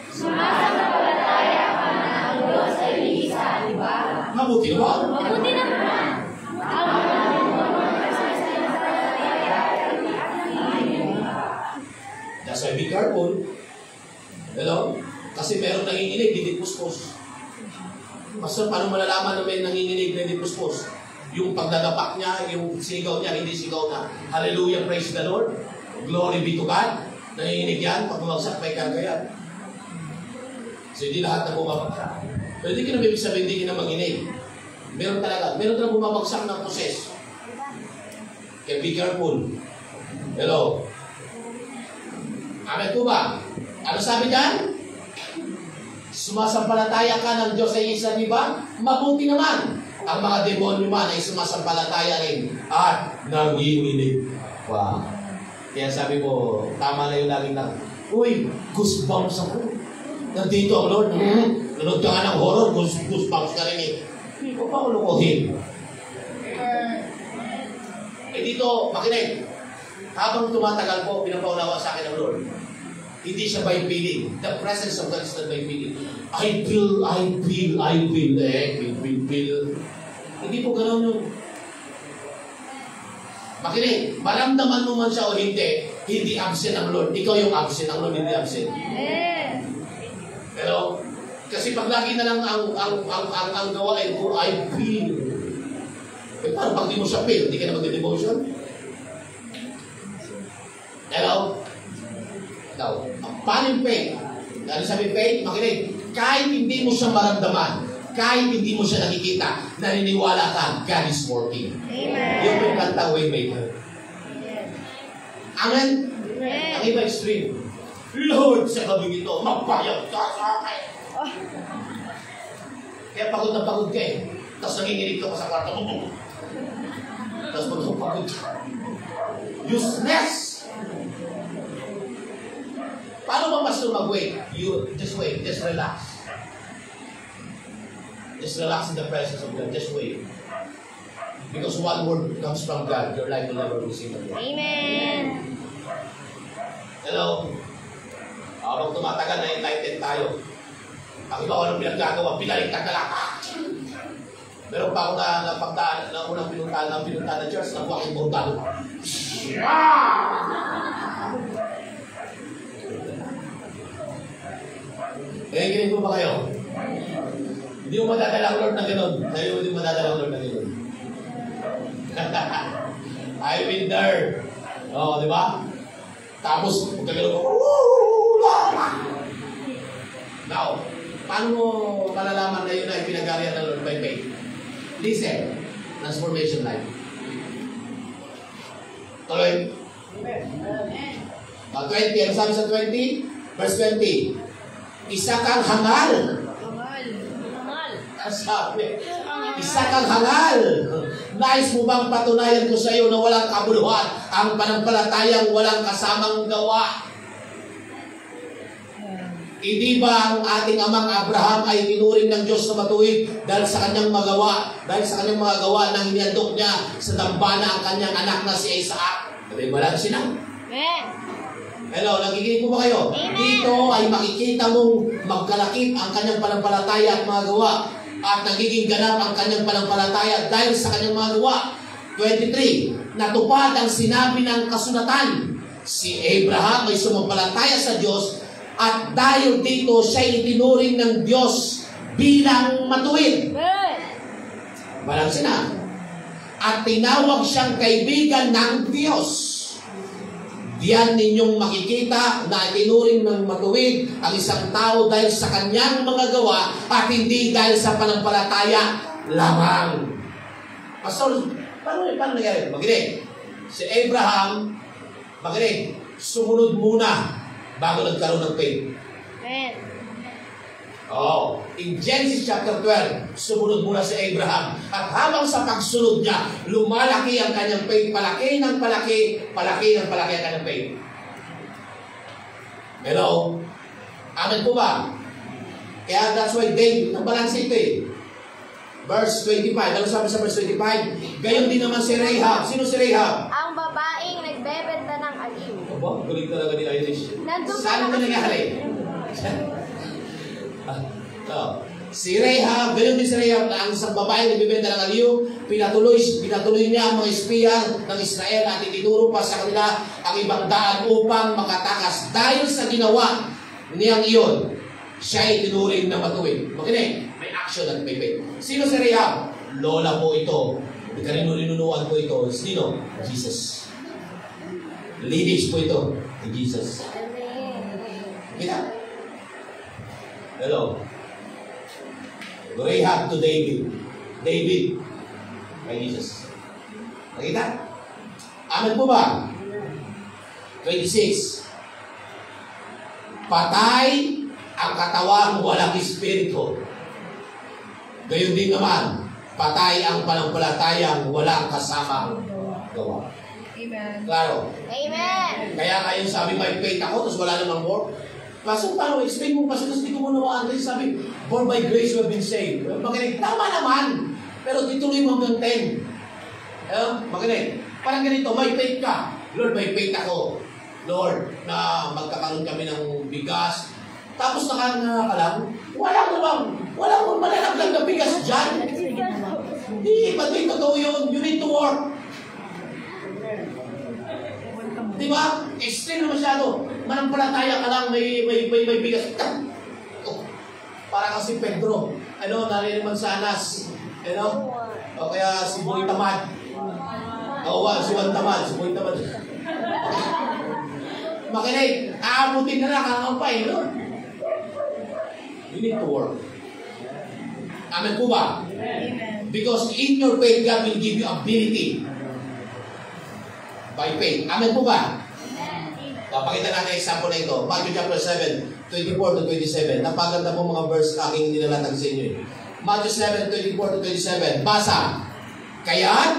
Sumasampalataya ka na ang Diyos ay isa, di ba? Mabuti naman. Mabuti naman. That's why be careful. Hello? Kasi meron nanginginig, hindi puspos. Pastor, paano malalaman na may nanginginig na hindi puspos? Yung pagdadapak niya, yung sigaw niya, hindi sigaw na hallelujah, praise the Lord. Glory be to God. Nanginginig yan, pag bumagsak, may karga yan. So hindi lahat na bumabagsak. Pero hindi ka na bibig sabihin, hindi ka na manginig. Meron talaga bumabagsak ng proses. Kaya be careful. Hello? Amen po ba? Ano sabi dyan? Sumasampalataya ka ng Diyos ay isa, di ba? Mabuti naman. Ang mga demonyo man ay sumasampalataya rin at nanginginig. Wow. Kaya sabi ko, tama na yung laging lang, uy, goosebumps ako. Nandito ang Lord. Nanood ka nga ng horror, goosebumps ka rin eh. Huwag pa ako lukuhin. Dito, makinig. Habang tumatagal po, pinapaunawa sa akin ng Lord. Hindi siya by feeling. The presence of God is not by feeling. I feel. Hindi po gano'n yun. Makinig, maramdaman mo man siya o hindi absent ang Lord. Ikaw yung absent, ang Lord hindi absent. Pero, kasi pag lagi na lang ang gawain ko, I feel. Eh, paano pag di mo siya feel, hindi ka na mag-devotion? Hello? Now, paano yung faith? Ano sabi faith? Makinig, kahit hindi mo siya maramdaman, kahit hindi mo siya nakikita, naniniwala ka, God is working. Amen. Yung may kanta, Waymaker. Amen? Ang iba extreme. Lord, sa gabing ito, magbayad ka sa akin. Kaya pagod na pagod ka eh. Tapos nanginginig ka pa sa kwarto. Tapos pagod ka. Useless! Paano ba pastor mag-wait? You just wait, just relax. Just relax in the presence of God. Just wait. Because one word comes from God, your life will never be seen again. Amen. Hello? Habang tumatagal na enlightened tayo. Ang iba ko anong pinaggagawa, pinaliktad na lang. Meron pa ako na unang pinuntahan ng church, ng walking mortal. Nakikinig po ba kayo? Hindi mo madadala ang Lord na gano'n. Sabi mo, hindi mo madadala ang Lord na gano'n. I've been there. Oo, di ba? Tapos, magkagano'n ko, now, paano mo malalaman na yun ay pinag-arihan ng Lord by faith? Listen, transformation life. Tuloy. 20, ano sabi sa 20? Verse 20. Isa kang hangal. Sabi, isa kang hangal. Nais mo bang patunayan ko sa iyo na walang kabuluhan ang panampalatayang walang kasamang gawa? Hindi ba ang ating amang Abraham ay tinuring ng Diyos na matuwid dahil sa kanyang magawa, dahil sa kanyang mga gawa nang hiniyandok niya sa dambana ang kanyang anak na si Isaac? Sabi, wala siya. Hello, nakikinig po ba kayo? Amen. Dito ay makikita mong magkalakip ang kanyang panampalataya at mga gawa at nagiging ganap ang kanyang panampalataya dahil sa kanyang mga gawa. 23. Natupad ang sinabi ng kasulatan. Si Abraham ay sumampalataya sa Diyos at dahil dito siya itinuring ng Diyos bilang matuwid. Walang sina. At tinawag siyang kaibigan ng Diyos. Diyan ninyong makikita na itinuring ng matuwid ang isang tao dahil sa kanyang mga gawa at hindi dahil sa pananampalataya lamang. Pastor, paano nangyari? Makinig. Si Abraham, makinig, sumunod muna bago nagkaroon ng faith. Amen. Oh, in Genesis chapter 12, sumunod muna si Abraham. At habang sa pagsunod niya, lumalaki ang kanyang faith. Palaki ng palaki, palaki ng palaki ang kanyang faith. Hello? Amen po ba? Kaya that's why David, nabalance ito eh. Verse 25, ano sabi sa verse 25? Gayon din naman si Rahab. Sino si Rahab? Ang babaeng nagbebenta ng aliw. Aba, galing talaga ni Irish. Nandun Saan pa ito nangyari? Si Rahab, gayon din si Rahab na ang isang babae na nagbebenta ng aliw, pinatuloy niya ang mga espiya ng Israel at itinuro pa sa kanila ang ibang daan upang makatakas. Dahil sa ginawa niyang iyon, siya ay tinuring na matuwid. Makinig, may action at may faith. Sino si Rahab? Lola po ito. Kaninununuan po ito. Sino? Jesus. Lineage po ito. Ni Jesus. Kita? Hello. Rahab to David. David. Kay Jesus. Nakita? Amen po ba? 26. Patay ang katawang walang espiritu. Gayon din naman, patay ang panampalatayang walang kasamang gawa. Amen. Claro. Amen. Kaya ngayon sabi, may faith ako, tapos wala namang work. Pastor, paano explain mo? Pastor, hindi ko munawaan. Kasi sabi, for by grace you have been saved. Makinig, tama naman. Pero tituloy mo hanggang 10. Makinig, parang ganito, may faith ka. Lord, may faith ako. Lord, na magkakaroon kami ng bigas. Tapos nakakalang, walang malalaglag na bigas dyan. Hindi, ba't may totoo yun? You need to work. Di ba? Extreme na masyado. Manampalataya ka lang, may bigas. Oh, para kasi Pedro. Narinig man sa Anas. O kaya si Boy Tamad. Si Juan Tamad. Si Boy Tamad. Makinig, aabutin na lang hanggang pa You need to work. Amen po ba? Amen. Because in your faith, God will give you ability. By faith. Amen po ba? Pakita natin example na ito. Matthew chapter 7, 24 to 27. Napaganda po mga verse aking nilalatag sa inyo. Matthew 7, 24 to 27. Basa. Kaya't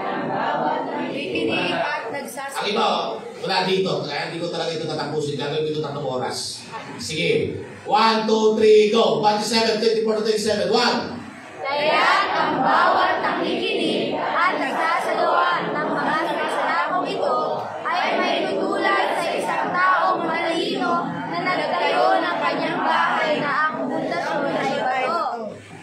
ang bawat nakikinig at ang nagsasabi. iba, wala dito. Kaya hindi ko talaga ito tatapusin. Gagawin ko ito 3 oras. Sige. 1, 2, 3, go. Matthew 7, 24 to 27. 1. Kaya't ang bawat nakikinig at nagsasagawa ng mga sinasalakong ito ay may tutulad sa isang taong matalino na nagtayo ng kanyang bahay na ang pundasyon ay bato.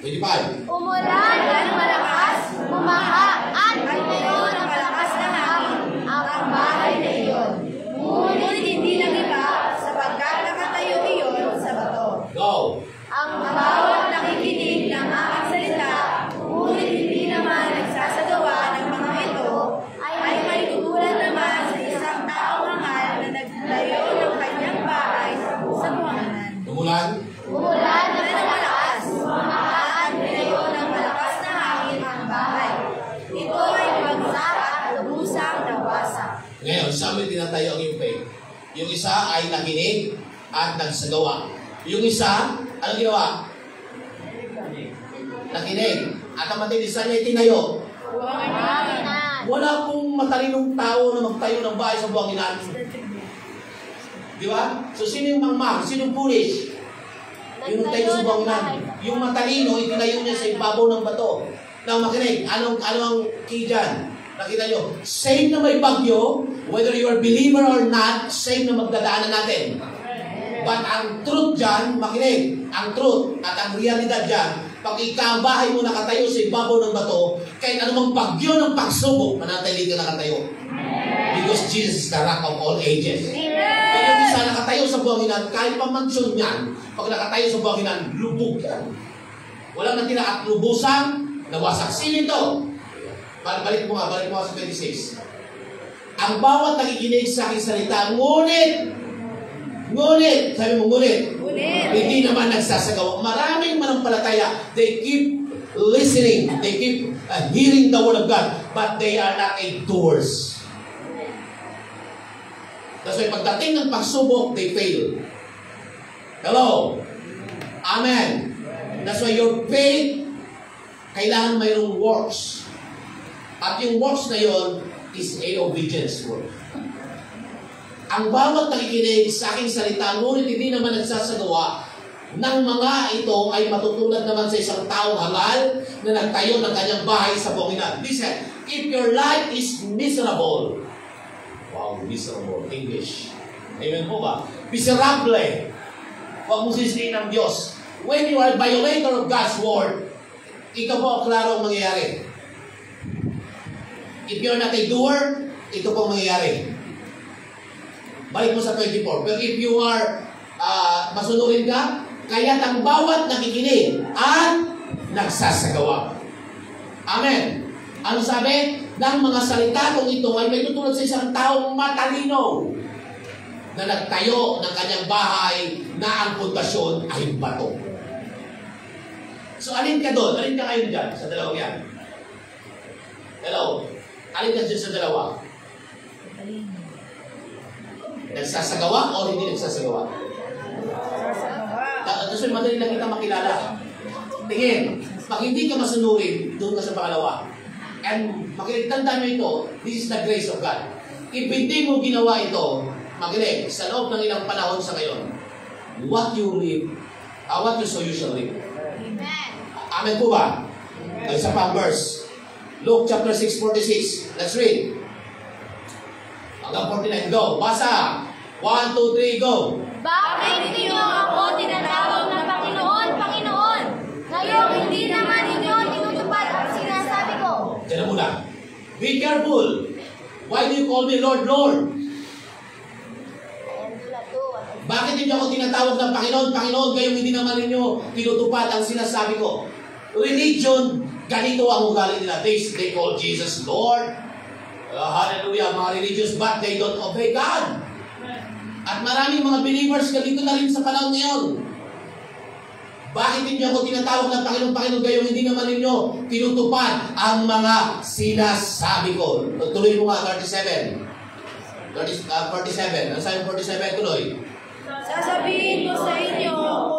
25. Umulan ng malakas, bumaha at tumayo ng malakas na hangin ang bahay na iyon. Ngunit hindi nagiba sapagkat nakatayo iyon sa bato. Go. Ang bawat nakikinig ng aking salita, ngunit hindi naman nagsasagawa ng mga ito, ay may tutulad naman sa isang taong hangal na nagtayo ng kanyang bahay sa buwanganan. Umulan. Umulan ng malakas, bumaha at tinayo ng malakas na hangin ang bahay. Ito ay bagsak at lubusang nawasak. Ngayon, sabi tinatayo ang yung faith. Yung isa ay nakinig at nagsagawa. Yung isa, ano ginawa? Nakinig. At ang matinisan niya itinayo. Buwanganan. Wala pong matalinong tao na magtayo ng bahay sa buwanginan. Di ba? So, sino yung mangmang? Sino yung foolish? Yung nagtayo sa buwanginan. Yung matalino, itinayo niya sa ibabaw ng bato. Now, makinig. Ano ang key dyan? Nakita nyo? Same na may bagyo, whether you are believer or not, same na magdadaanan natin. But ang truth dyan, makinig, ang truth at ang realidad dyan, pag ikabahay mo nakatayo sa ibabaw ng bato, kahit anumang bagyo ng pagsubok, manatili ka nakatayo. Because Jesus is the rock of all ages. Pag yung isa nakatayo sa buwanginan, kahit pa mansyon yan, pag nakatayo sa buwanginan, lubog yan. Walang natira at lubusang nawasak. Sino ito? Balik mo nga sa 26. ang bawat nakikinig sa aking salita, ngunit, sabi mo ngunit, hindi naman nagsasagawa. Maraming manampalataya, they keep listening, they keep hearing the word of God, but they are not a doers. That's why pagdating ng pagsubok, they fail. Hello? Amen. That's why your faith, kailangan mayroong works. At yung works na yon is a obedience work. Ang bawat nakikinig sa aking salita, ngunit hindi naman nagsasagawa, ng mga ito ay matutulad naman sa isang taong hangal na nagtayo ng kanyang bahay sa bungin. Listen, if your life is miserable, wow, miserable, English. Amen po ba? Miserable. Huwag mo sisihin ng Diyos. When you are a violator of God's word, ito po klaro ang mangyayari. If you're not a doer, ito po ang mangyayari. Balik mo sa 24. Pero if you are masunurin ka, kaya't ang bawat nakikinig at nagsasagawa. Amen. Ano sabi? Ng mga salita kong ito ay may tutulad sa isang taong matalino na nagtayo ng kanyang bahay na ang pundasyon ay bato. So alin ka doon? Alin ka kayo dyan sa dalawang yan? Hello? Alin ka dyan sa dalawa? Nagsasagawa o hindi nagsasagawa? Tapos madali lang kita makilala. Tingin, pag hindi ka masunurin, doon ka sa pangalawa. And makikitanda nyo ito, this is the grace of God. If hindi mo ginawa ito, makinig, sa loob ng ilang panahon sa ngayon, what you reap, what you sow, you shall reap. Amen. Amen po ba? Isa pang verse. Luke chapter 6:46. Let's read. Hanggang 49. Go. Basa. 1, 2, 3, go. Bakit niyo ako tinatawag na Panginoon, Panginoon? Ngayon, hindi naman ninyo tinutupad ang sinasabi ko. Diyan muna. Be careful. Why do you call me Lord, Lord? Bakit ninyo ako tinatawag ng Panginoon, Panginoon? Ngayon, hindi naman ninyo tinutupad ang sinasabi ko. Religion, ganito ang ugali nila. They call Jesus Lord. Hallelujah, mga religious, but they don't obey God. At maraming mga believers ganito na rin sa panahon ngayon. Bakit ninyo ako tinatawag ng Panginoon, Panginoon, gayon hindi naman ninyo tinutupad ang mga sinasabi ko? Tuloy mo nga, 47. 47. Ano sabi 47? Tuloy. Sasabihin ko sa inyo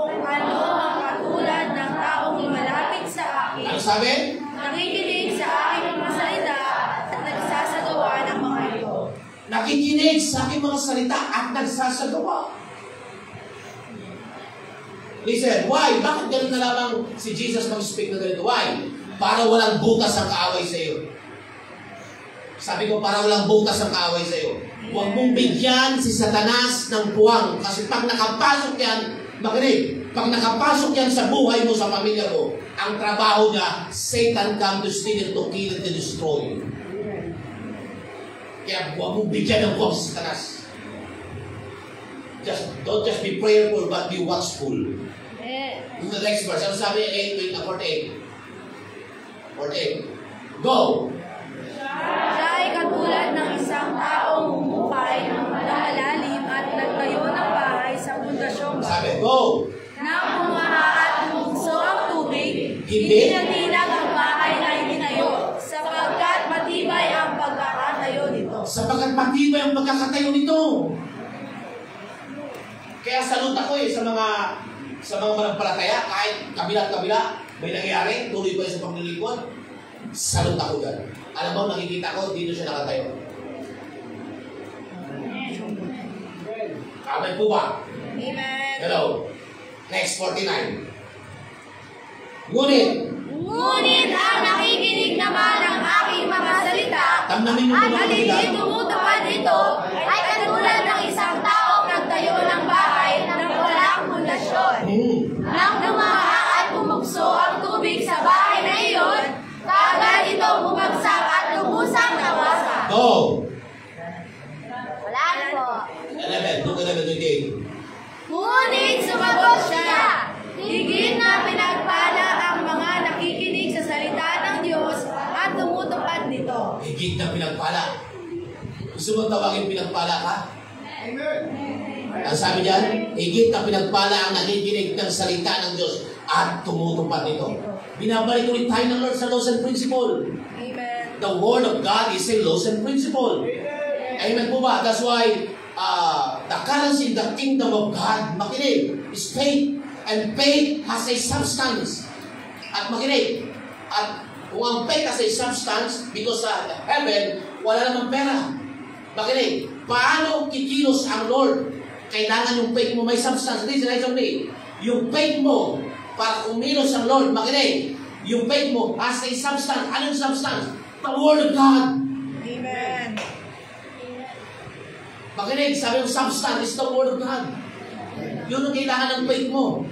kung ano ang katulad ng taong malapit sa akin. Ano sabi? Nakikinig sa aking mga salita at nagsasagawa ng mga ito. Nakikinig sa aking mga salita at nagsasagawa. Listen, why? Bakit ganun na lamang si Jesus mag-speak na ganito? Why? Para walang butas ang kaaway sa iyo. Sabi ko, para walang butas ang kaaway sa iyo. Huwag mong bigyan si Satanas ng puwang. Kasi pag nakapasok yan, makinig, pag nakapasok yan sa buhay mo, sa pamilya mo, ang trabaho niya, Satan come to steal, to kill, and to destroy. Kaya huwag mong bigyan ng puwang si Satanas. Don't just be prayerful, but be watchful. In the next verse, ano sabi niya? 48. Go! Siya ay katulad ng isang taong bumukay ng malalim at nagtayo ng bahay sa pundasyong Sabi, go! Nang bumaha at bumugso ang tubig, Hindi nilag ang bahay na itinayo, sapagkat matibay ang pagkakatayo nito. Sapagkat matibay ang pagkakatayo nito. Kaya salute ako sa mga manampalataya, kahit kabila-kabila, may nangyari, tuloy pa sa paglilingkod. Salute ako dyan. Alam mo, nakikita ko, dito siya nakatayo. Amen po ba? Amen. Hello. Next, 49. Ngunit ang nakikinig naman ang aking mga salita tamnamin mo at mga halili salita. tumutupad ito ay katulad ng isang taong nagtayo ng bahay na walang pundasyon. Nang bumaha at bumugso ang tubig sa bahay na iyon, kaagad itong bumagsak at lubusang nawasak. Go! Wala po. 11, 28. Ngunit sumagot siya, higit na pinagpala ang mga nakikinig sa salita ng Diyos at tumutupad nito. Higit na pinagpala. Gusto mo tawagin pinagpala ka? Ang sabi diyan, higit na pinagpala ang nakikinig ng salita ng Diyos at tumutupad nito. Binabalik ulit tayo ng Lord sa laws and principle. Amen. The Word of God is a laws and principle. Amen po ba? That's why the currency in the kingdom of God, makinig, is faith. And faith has a substance. At makinig, at kung ang faith has a substance, because sa heaven, wala namang pera. Makinig, paano kikilos ang Lord? Kailangan yung faith mo may substance. Listen to me. Yung faith mo, para kumilos ang Lord, makinig, yung faith mo has a substance. Anong substance? The Word of God. Amen. Makinig, sabi yung substance is the Word of God. Yun ang kailangan ng faith mo.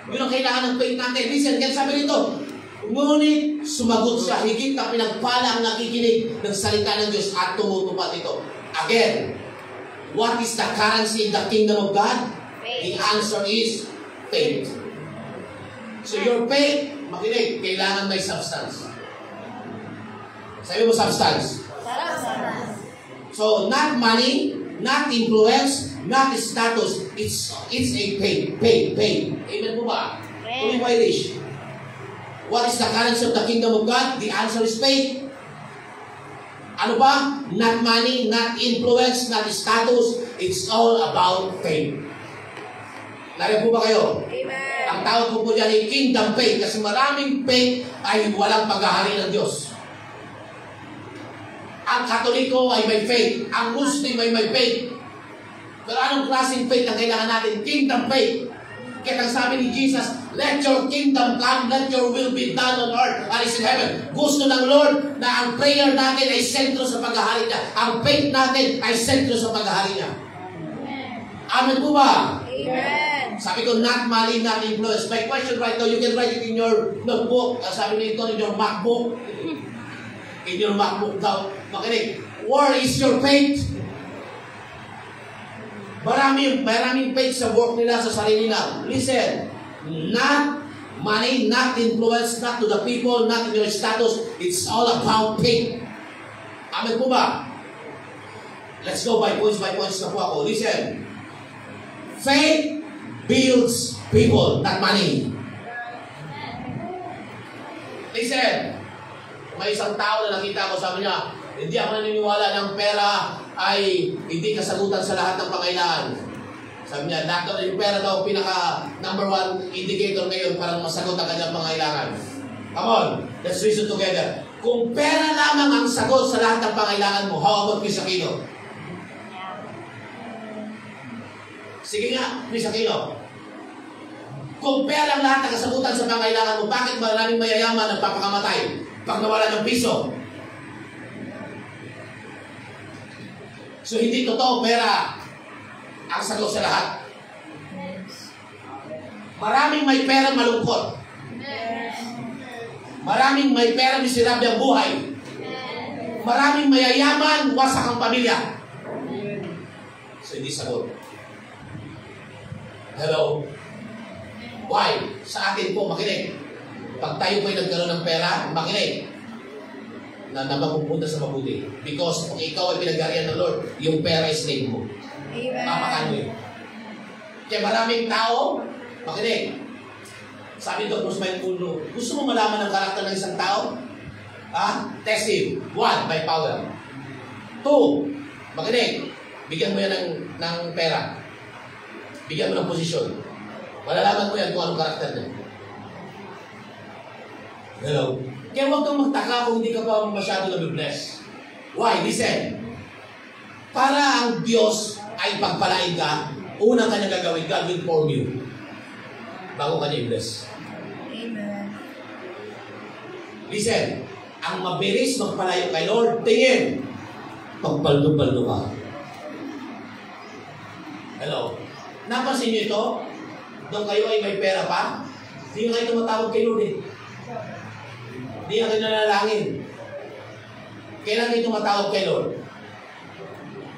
Yun ang kailangan ng faith natin. Listen, kaya sabi nito, ngunit sumagot siya, higit na pinagpala ang nakikinig ng salita ng Diyos at tumutupad ito. Again, what is the currency in the kingdom of God? The answer is faith. So your faith, makinig, kailangan may substance. Sabi mo substance. So not money, not influence, not status. It's a faith. Amen po ba? Tuloy mo Irish. What is the currency of the kingdom of God? The answer is faith. Ano ba? Not money, not influence, not status. It's all about faith. Nariyan po ba kayo? Amen. Ang tawag po dyan ay kingdom faith kasi maraming faith ay walang paghahari ng Diyos. Ang Katoliko ay may faith. Ang Muslim ay may faith. Pero anong klaseng faith ang kailangan natin? Kingdom faith. Kaya ang sabi ni Jesus, let your kingdom come, let your will be done on earth as in heaven. Gusto ng Lord na ang prayer natin ay sentro sa paghahari niya. Ang faith natin ay sentro sa paghahari niya. Amen po ba? Amen. Sabi ko, not money, not influence. My question right now, you can write it in your notebook. Sabi nito, in your MacBook. In your MacBook daw. Makinig, where is your faith? Maraming faith sa work nila, sa sarili nila. Listen, not money, not influence, not to the people, not in your status. It's all about faith. Amen po ba? Let's go by points na po ako. Listen, faith builds people, not money. Listen, may isang tao na nakita ko, sabi niya, hindi ako naniniwala ng pera ay hindi kasagutan sa lahat ng pangailangan. Sabi niya, doctor, yung pera daw pinaka number one indicator ngayon para masagot ang kanyang pangailangan. Come on, let's reason together. Kung pera lamang ang sagot sa lahat ng pangailangan mo, how about Miss Aquino? Sige nga, Miss Aquino. Kung pera ang lahat ng kasagutan sa pangailangan mo, bakit maraming mayayaman ang papakamatay pag nawala ng piso? So, hindi totoo pera ang sagot sa lahat. Maraming may pera malungkot. Maraming may pera miserable ang buhay. Maraming mayayaman, wasak ang pamilya. So, hindi sagot. Hello? Why? Sa atin po, makinig. Pag tayo po'y nagkaroon ng pera, makinig. Na mapupunta sa mabuti. Because kung ikaw ay pinag-arian ng Lord, yung pera is slave mo. Amen. Mapakan mo yun. Kaya maraming tao, makinig. Sabi Dr. Usman Kulo, gusto mo malaman ang karakter ng isang tao? Test him. 1, by power. 2, makinig. Bigyan mo yan ng pera. Bigyan mo ng posisyon. Malalaman mo yan kung anong karakter niya. Hello? Kaya huwag kang magtaka kung hindi ka pa masyado na-bless. Why? Listen. Para ang Diyos ay pagpalain ka, unang kanyang gagawin, God will form you. Bago kanya i-bless. Amen. Listen. Ang mabilis magpalayo kay Lord, tingin. Pagpaldo-paldo ka. Hello? Napansin niyo ito? Doon kayo ay may pera pa? Hindi kayo tumatawag kay Lord eh. Hindi na kayo nanalangin. Kailan kayo tumatawag kay Lord?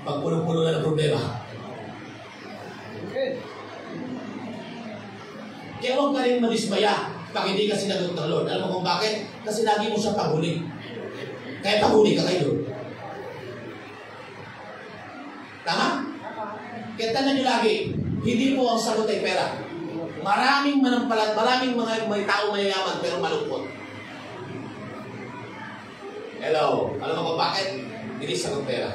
Pag puno-puno na ng problema. Kaya huwag ka rin madismaya pag hindi ka sinagot ng Lord. Alam mo kung bakit? Kasi lagi mo siya panghuli. Kaya panghuli ka kay Lord. Kaya tandaan nyo lagi, hindi po ang sagot ay pera. Maraming maraming mga may tao mayayaman pero malungkot. Hello, alam mo ba bakit? Hindi sagot pera.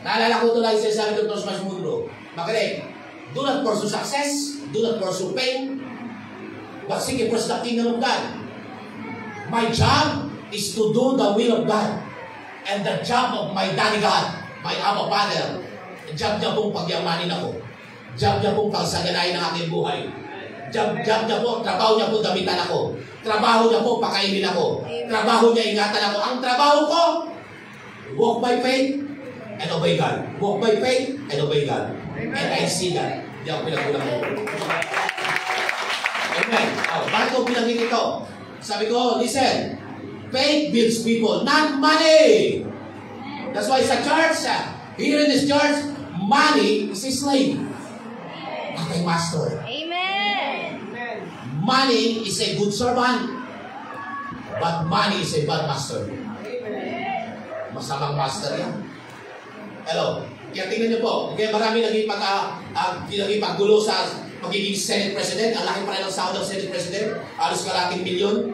Naalala ko ito lagi sa Dr. Smash Mundo. Makinig, do not pursue success, do not pursue pain, but seek first the kingdom of God. My job is to do the will of God. And the job of my daddy God, my Abba Father, job niya pong pagyamanin ako. Job niya pong pagsaganayin ng aking buhay. Job niya po, trabaho niya po damitan ako. Trabaho niya po pakainin ako. Trabaho niya ingatan ako. Ang trabaho ko, walk by faith and obey God. Walk by faith and obey God. And I see that. Hindi ako pinagkulang mo. Amen. Bakit ko pinagin ito? Sabi ko, listen, faith builds people, not money. That's why sa church, here in this church, money is a slave, not a master. Amen. Money is a good servant, but money is a bad master. Masamang master yan. Hello. Kaya tingnan niyo po, kaya marami naging paggulo sa magiging Senate President. Ang laki pa rin ng sahod ng Senate President. Alos kalating milyon.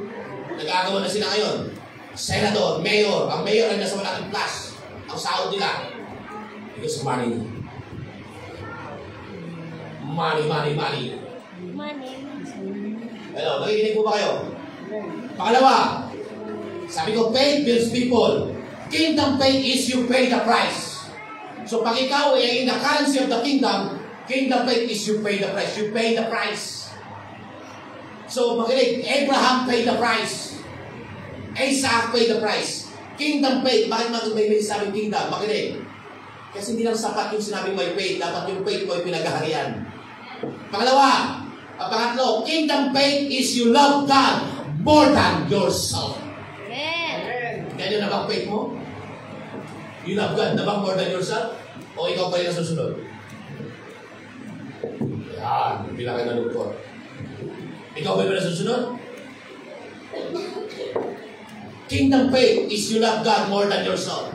Nag-aagawa na sila ngayon. Senador, Mayor. Ang Mayor ay nasa 100 plus. Ang sahod nila. Because money. Money. Money. Hello, nakikinig po ba kayo? Pangalawa, sabi ko, faith builds people. Kingdom faith is you pay the price. So pag ikaw ay in the currency of the kingdom faith is you pay the price. You pay the price. So makinig, Abraham paid the price. Isaac paid the price. Kingdom faith, bakit may sinabing kingdom? Makinig. Kasi hindi lang sapat yung sinabing may faith. Dapat yung faith mo ay pinaghaharian. Pangalawa, pangatlo, kingdom faith is you love God more than yourself. Amen. Ganyan na bang faith mo? You love God na bang more than yourself? O ikaw pa rin ang susunod? Yan, bilang kayo nalugkot. Ikaw ba rin ang susunod? Kingdom faith is you love God more than yourself.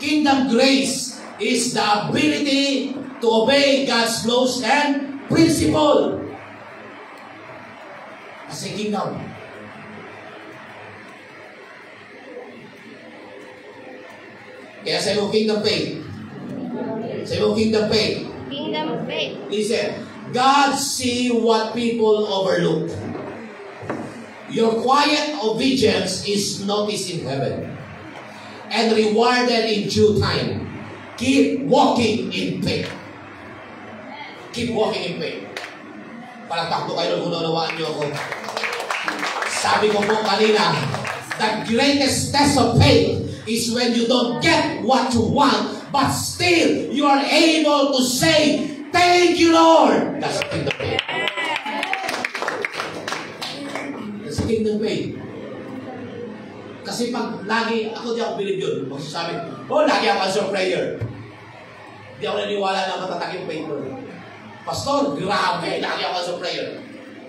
Kingdom grace is the ability to obey God's laws and principle. As a kingdom. Kaya sa iyong kingdom faith. Sa iyong kingdom faith. Kingdom faith. Listen, God see what people overlook. Your quiet obedience is noticed in heaven and rewarded in due time. Keep walking in faith. Keep walking in faith. Palakpak po kayo kung nanawaan niyo ako. Sabi ko po kanina, the greatest test of faith is when you don't get what you want, but still you are able to say, "Thank you, Lord." That's kingdom faith. That's kingdom faith. Kasi pag lagi, ako di ako believe yun. Magsasabi, lagi ako answer prayer. Di ako naniwala na matatak yung faith mo. Pastor, grabe, lagi ako answer prayer.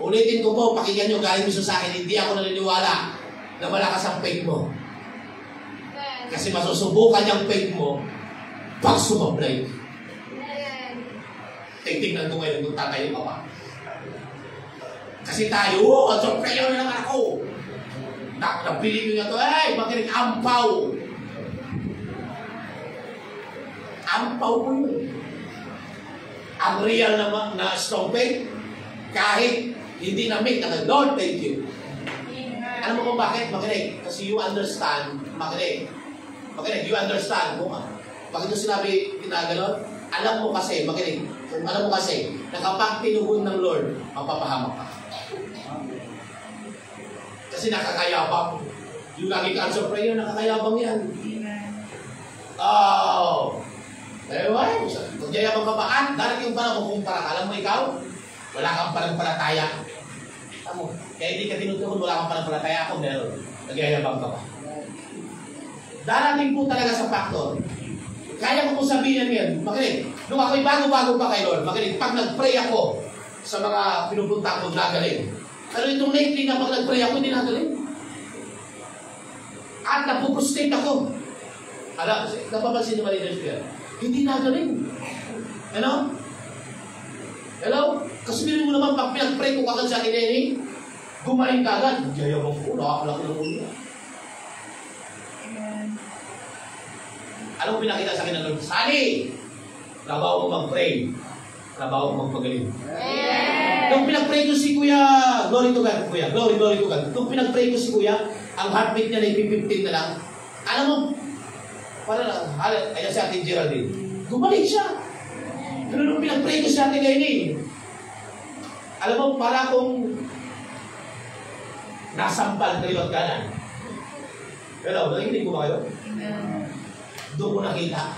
Ulitin ko po, pakinggan nyo, galing mismo sa akin, hindi ako naniniwala na malakas ang faith mo. Kasi masusubukan yung faith mo pag sumablay. Tingnan ko ngayon kung tatayo ka pa. Kasi tayo, answer prayer na naman ako. Nabilig nyo nga ito, makinig, ampaw. Ampaw ko yun. Ang real na strong faith, kahit hindi na-make na, Lord, thank you. Alam mo kung bakit? Makinig. Kasi you understand, makinig, you understand mo. Bakit yung sinabi ginaganon? Alam mo kasi, makinig, alam mo kasi, na kapag tinugon ng Lord, mapapahamak ka. Kasi nakakayabang. Yung lagi answer prayer, nakakayabang yan. Ewan, magyayabang ka ba? Darating yung parang kukumpara ka. Alam mo ikaw, wala kang panampalataya. Alam mo, kaya hindi ka tinutugon, wala kang panampalataya. Ako meron, nagyayabang ka ba? Darating po talaga sa factor. Kaya ko po sabihin yan. Makinig, nung ako'y bago-bago pa kay Lord, makinig, pag nag-pray ako sa mga pinupunta ko, nagaling. Pero itong lately na pag nag-pray ako, hindi nagaling. At napupustate ako. Napapansin naman leaders ko yan. Hindi nagaling. Ano? Hello? Kasi bilhin mo naman, pag pinag-pray ko kagad sa akin, Lenny, gumaling kagad. Yayabang ko, nakakalaki ng ulo. Alam mo pinakita sa akin ng Lord? Sali! Trabaho ko mag-pray. Trabaho ko magpagaling. Nung pinag-pray ko si Kuya, glory to God, Kuya, glory to God. Nung pinag-pray ko si Kuya, ang heartbeat niya na 15 na lang. Alam mo, ayan si Ate Geraldine. Gumaling siya. Pero nung pinag-pray ko si Ate Lenny, alam mo, para akong nasampal kaliwat kanan. Pero, nakikinig ko ba kayo? Doon ko nakita.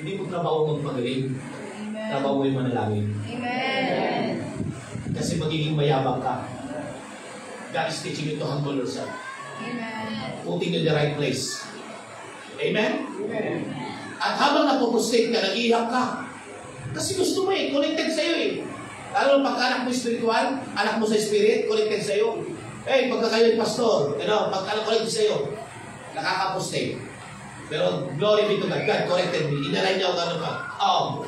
Hindi mo trabaho magpagaling. Trabaho yung manalangin. Amen. Kasi magiging mayabang ka. God is teaching you to humble yourself. Amen. Putting you in the right place. Amen? Amen. At habang napupostate ka, nag-iiyak ka. Kasi gusto mo connected sa'yo Lalo pagka anak mo spiritual, anak mo sa spirit, connected sa'yo. Pagka kayo yung pastor, pagka connected sa'yo, nakakapostate. Pero glory be to God. God corrected me. Inalign niya ako ka.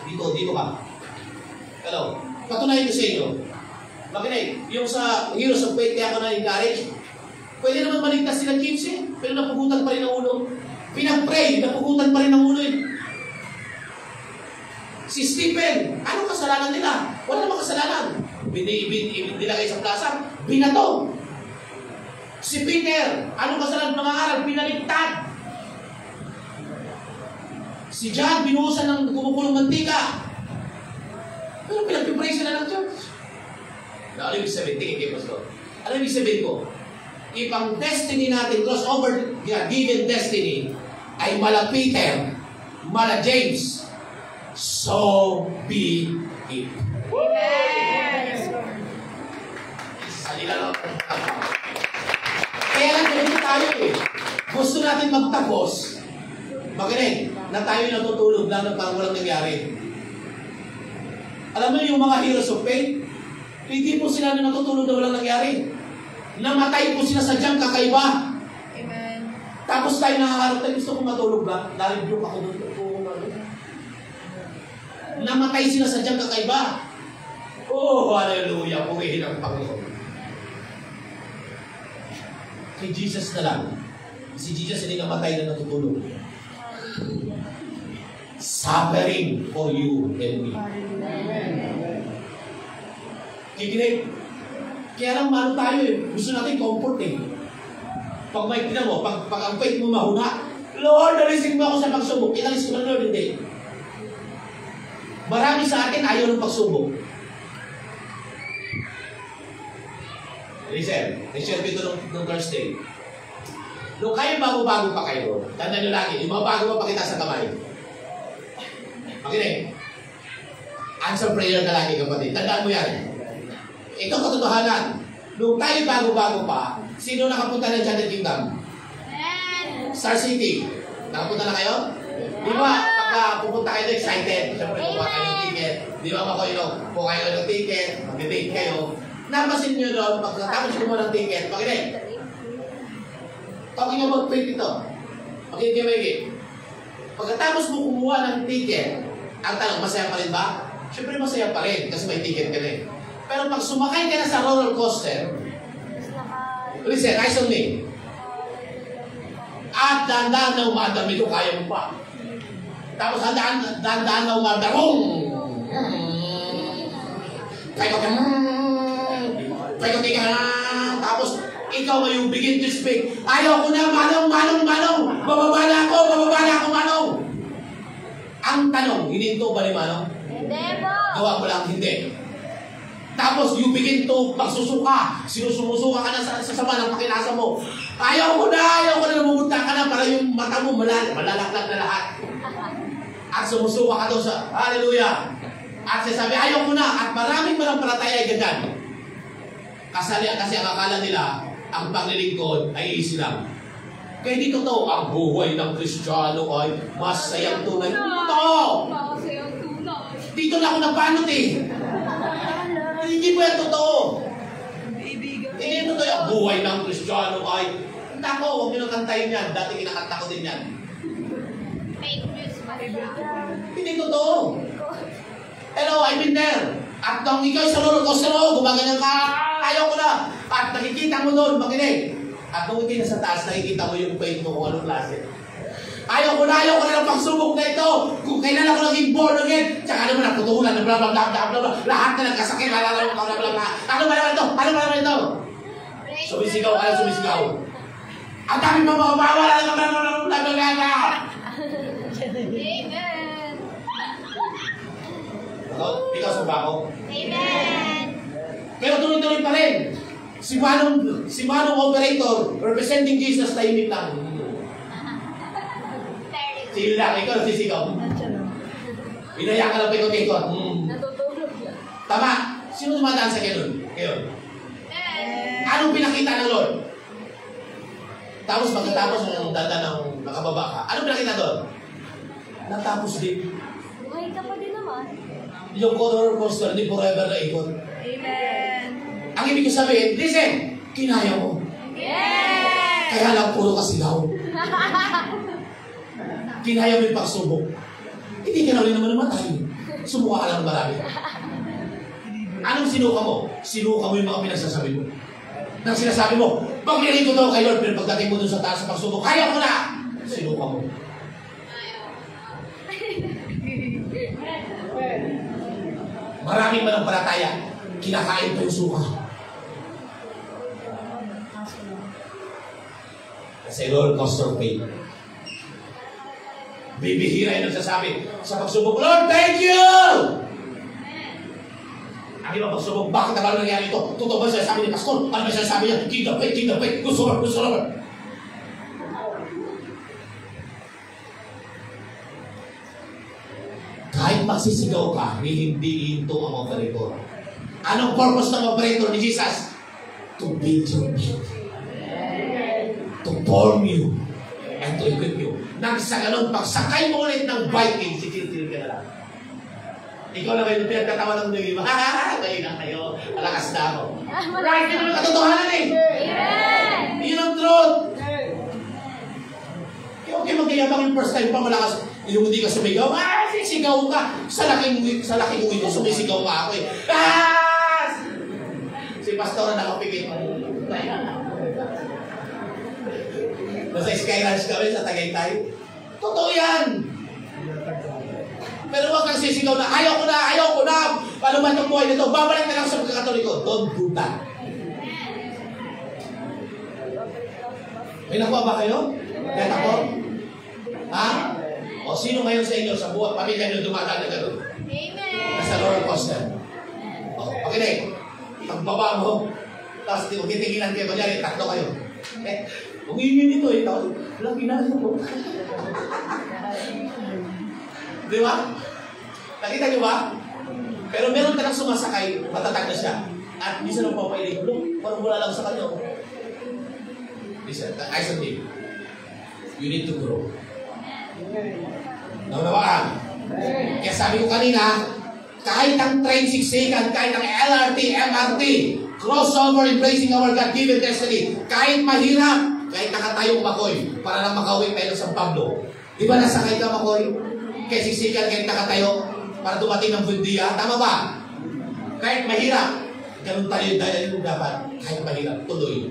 Dito ka. Hello. Patunayan ko sa inyo. Makinig, yung sa Heroes of Faith, kaya ako na-encourage. Pwede naman maligtas sila James pero napugutan pa rin ang ulo. Pinag-pray, napugutan pa rin ang ulo Si Stephen, anong kasalanan nila? Wala namang kasalanan. Nilagay sa plaza, binato. Si Peter, anong kasalanan ng mga aral? Pinaligtad. Si John, binuhusan ng kumukulong mantika. Pero pinag-pray sila ng church. Ano ibig sabihin? Tingin kayo, Pastor. Ano ibig sabihin ko? If ang destiny natin, crossover given destiny, ay mala Peter, mala James, so be it. Amen. Salila lang. Kaya lang ganito tayo Gusto natin magtapos. Makinig, na tayo natutulog lang na parang walang nangyari. Alam mo yung mga heroes of faith, hindi po sila na natutulog na walang nangyari. Namatay po sila sa diyang kakaiba. Amen. Tapos tayo nakaharap tayo, gusto ko matulog ba? Nariblok ako doon. Namatay sila sa diyang kakaiba. Oh, hallelujah. Purihin ang Panginoon. Kay Jesus na lang. Si Jesus hindi namatay na natutulog. Suffering for you and me. Kikinig. Kaya lang mahal tayo Gusto natin comfort Pag may tinan mo, pag ang faith mo mahuna, Lord, nalisig mo ako sa pagsubok. Inalis ko na Lord, hindi. Marami sa atin ayaw ng pagsubok. Listen, i-share ko ito nung Thursday. Nung kayo bago-bago pa kayo, tanda nyo lagi, yung mga bago pa kita sa kamay. Makinig. Answer prayer ka lagi, kapatid. Tandaan mo yan. Ito katotohanan. Nung tayo bago-bago pa, sino nakapunta ng Channel Kingdom? Star City. Nakapunta na kayo? Di ba? Pagka pupunta kayo excited, siyempre kukuha kayo ng ticket. Di ba kung kayo ng ticket, mag-date kayo. Napasin nyo doon, pagkatapos kumuha ng ticket, makinig. Talking about faith ito. Makinig. Pagkatapos mo kumuha ng ticket, ang tanong, masaya pa rin ba? Siyempre masaya pa rin kasi may ticket ka rin. Pero pag sumakay ka na sa roller coaster, listen, eyes on me. At dahan-dahan na umadami ito, kaya mo pa. Tapos dahan-dahan na umadarong. Tapos ikaw ay you begin to speak. Ayaw ko na, manong. Bababa na ako. Ang tanong, hininto ba ni manong? Hindi po. Gawa ko lang, hindi. Tapos you begin to pagsusuka. Sinusumusuka ka na sa sama ng pakinasa mo. Ayaw ko na, namumunta ka na para yung mata mo malalaklag na lahat. At sumusuka ka doon sa, hallelujah. At sasabi, ayaw ko na. At maraming manampalataya ay ganyan. Kasi ang akala nila, ang paglilingkod ay easy lang. Kaya di totoo, ang buhay ng Kristiyano ay masayang tunay. Totoo! Dito na ako napanot Hindi po yan totoo. Hindi totoo yung buhay ng Kristiyano ay, nako, huwag nyo nang kantayin yan. Dati kinakanta ko din yan. Hindi totoo. Hello, I've been there. At nung ikaw sa roller coaster mo, gumaganyan ka, ayaw ko na. At nakikita mo doon, makinig. At nung hindi na sa taas, nakikita mo yung faith mo kung anong klase. Ayaw ko na ng pagsubok na ito. Kung kailan ako naging born again, tsaka naman naputuhulan, bla bla bla bla bla, lahat na nagkasakit, bla bla bla bla bla. Ano ba naman ito? Ano ba naman ito? Sumisigaw ka na sumisigaw. Ang dami pa mga bawal, bla bla bla bla bla bla. Amen. Ikaw sa bako. Amen. Pero tuloy-tuloy pa rin. Si Manong operator, representing Jesus, tahimik lang. Sige lang, ikaw nagsisigaw. Inaya ka lang pa ikot-ikot. Natutulog lang. Tama. Sino dumadaan sa kayo? Anong pinakita ng Lord? Tapos pagkatapos ng dada ng nakababa ka, anong pinakita doon? Natapos din. Buhay ka pa din naman. Yung roller coaster, hindi forever na ikot. Amen. Ang ibig sabihin, listen, kinaya mo. Yes! Kaya lang puro kasigaw. Kinaya mo yung pagsubok. Hindi ka na rin naman namatay. Sumuka ka lang marami. Anong sinuka mo? Sinuka mo yung mga pinagsasabi mo. Nang sinasabi mo, pagmili ko daw kay Lord, pero pagdating mo dun sa taas sa pagsubok, kaya ko na! Sinuka mo. Maraming manampalataya, kinakain pa yung suka. Kasi roller coaster faith. Bibihira yung nagsasabi sa pagsubok, Lord, thank you! Ang ibang pagsubok, bakit na ba nangyari ito? Totoo ba sinasabi ni Pastor? Ano ba sinasabi niya? King the faith, gusto naman. Kahit magsisigaw ka, hindi ito ang operator. Anong purpose ng operator ni Jesus? To build your faith. To form you. And to equip you. Nang sa ganun, pagsakay mo ulit ng Viking, sitil-til ka na lang. Ikaw na kayo pinagkatawa ng naging, kayo na kayo, malakas na ako. Right, yun ang katotohanan eh. Amen. Yun ang truth. Okay, magyayabang yung first time pa malakas. Yung hindi ka sumigaw, sigaw ka. Sa laking uwi ko, sumisigaw ka ako eh. Si Pastor na nakapikit. Nasa Sky Ranch kami sa Tagaytay. Totoo yan. Pero huwag kang sisigaw na, ayaw ko na. Ano ba itong buhay nito? Babalik na lang sa pagkakatoliko. Don't do that. May nakuha ba kayo? Kaya ako? Ha? O sino ngayon sa inyo, sa buhay, pamilya nyo dumadaan na gano'n? Amen. Nasa roller coaster. O, pakinig. Pagbaba mo, tapos titinginan kayo, kunyari, tatlo kayo. Umingin ito eh, tapos, walang ginagawa mo. Di ba? Nakita nyo ba? Pero meron ka lang sumasakay, matatag na siya. At minsan ang papailig, parang wala lang sa kanya. Listen, I said you need to grow. Nawawaan. Kaya sabi ko kanina, kahit ang train siksikan, kahit ang LRT, MRT, crossover embracing our God-given destiny, kahit mahirap, kahit nakatayong Makoy, para lang makauwi tayo sa San Pablo. Di ba nasakay ka Makoy? Kaya siksikan, kahit nakatayo, para dumating ng Bundia. Tama ba? Kahit mahirap, ganun tayo dahil yung dapat, kahit mahirap, tuloy.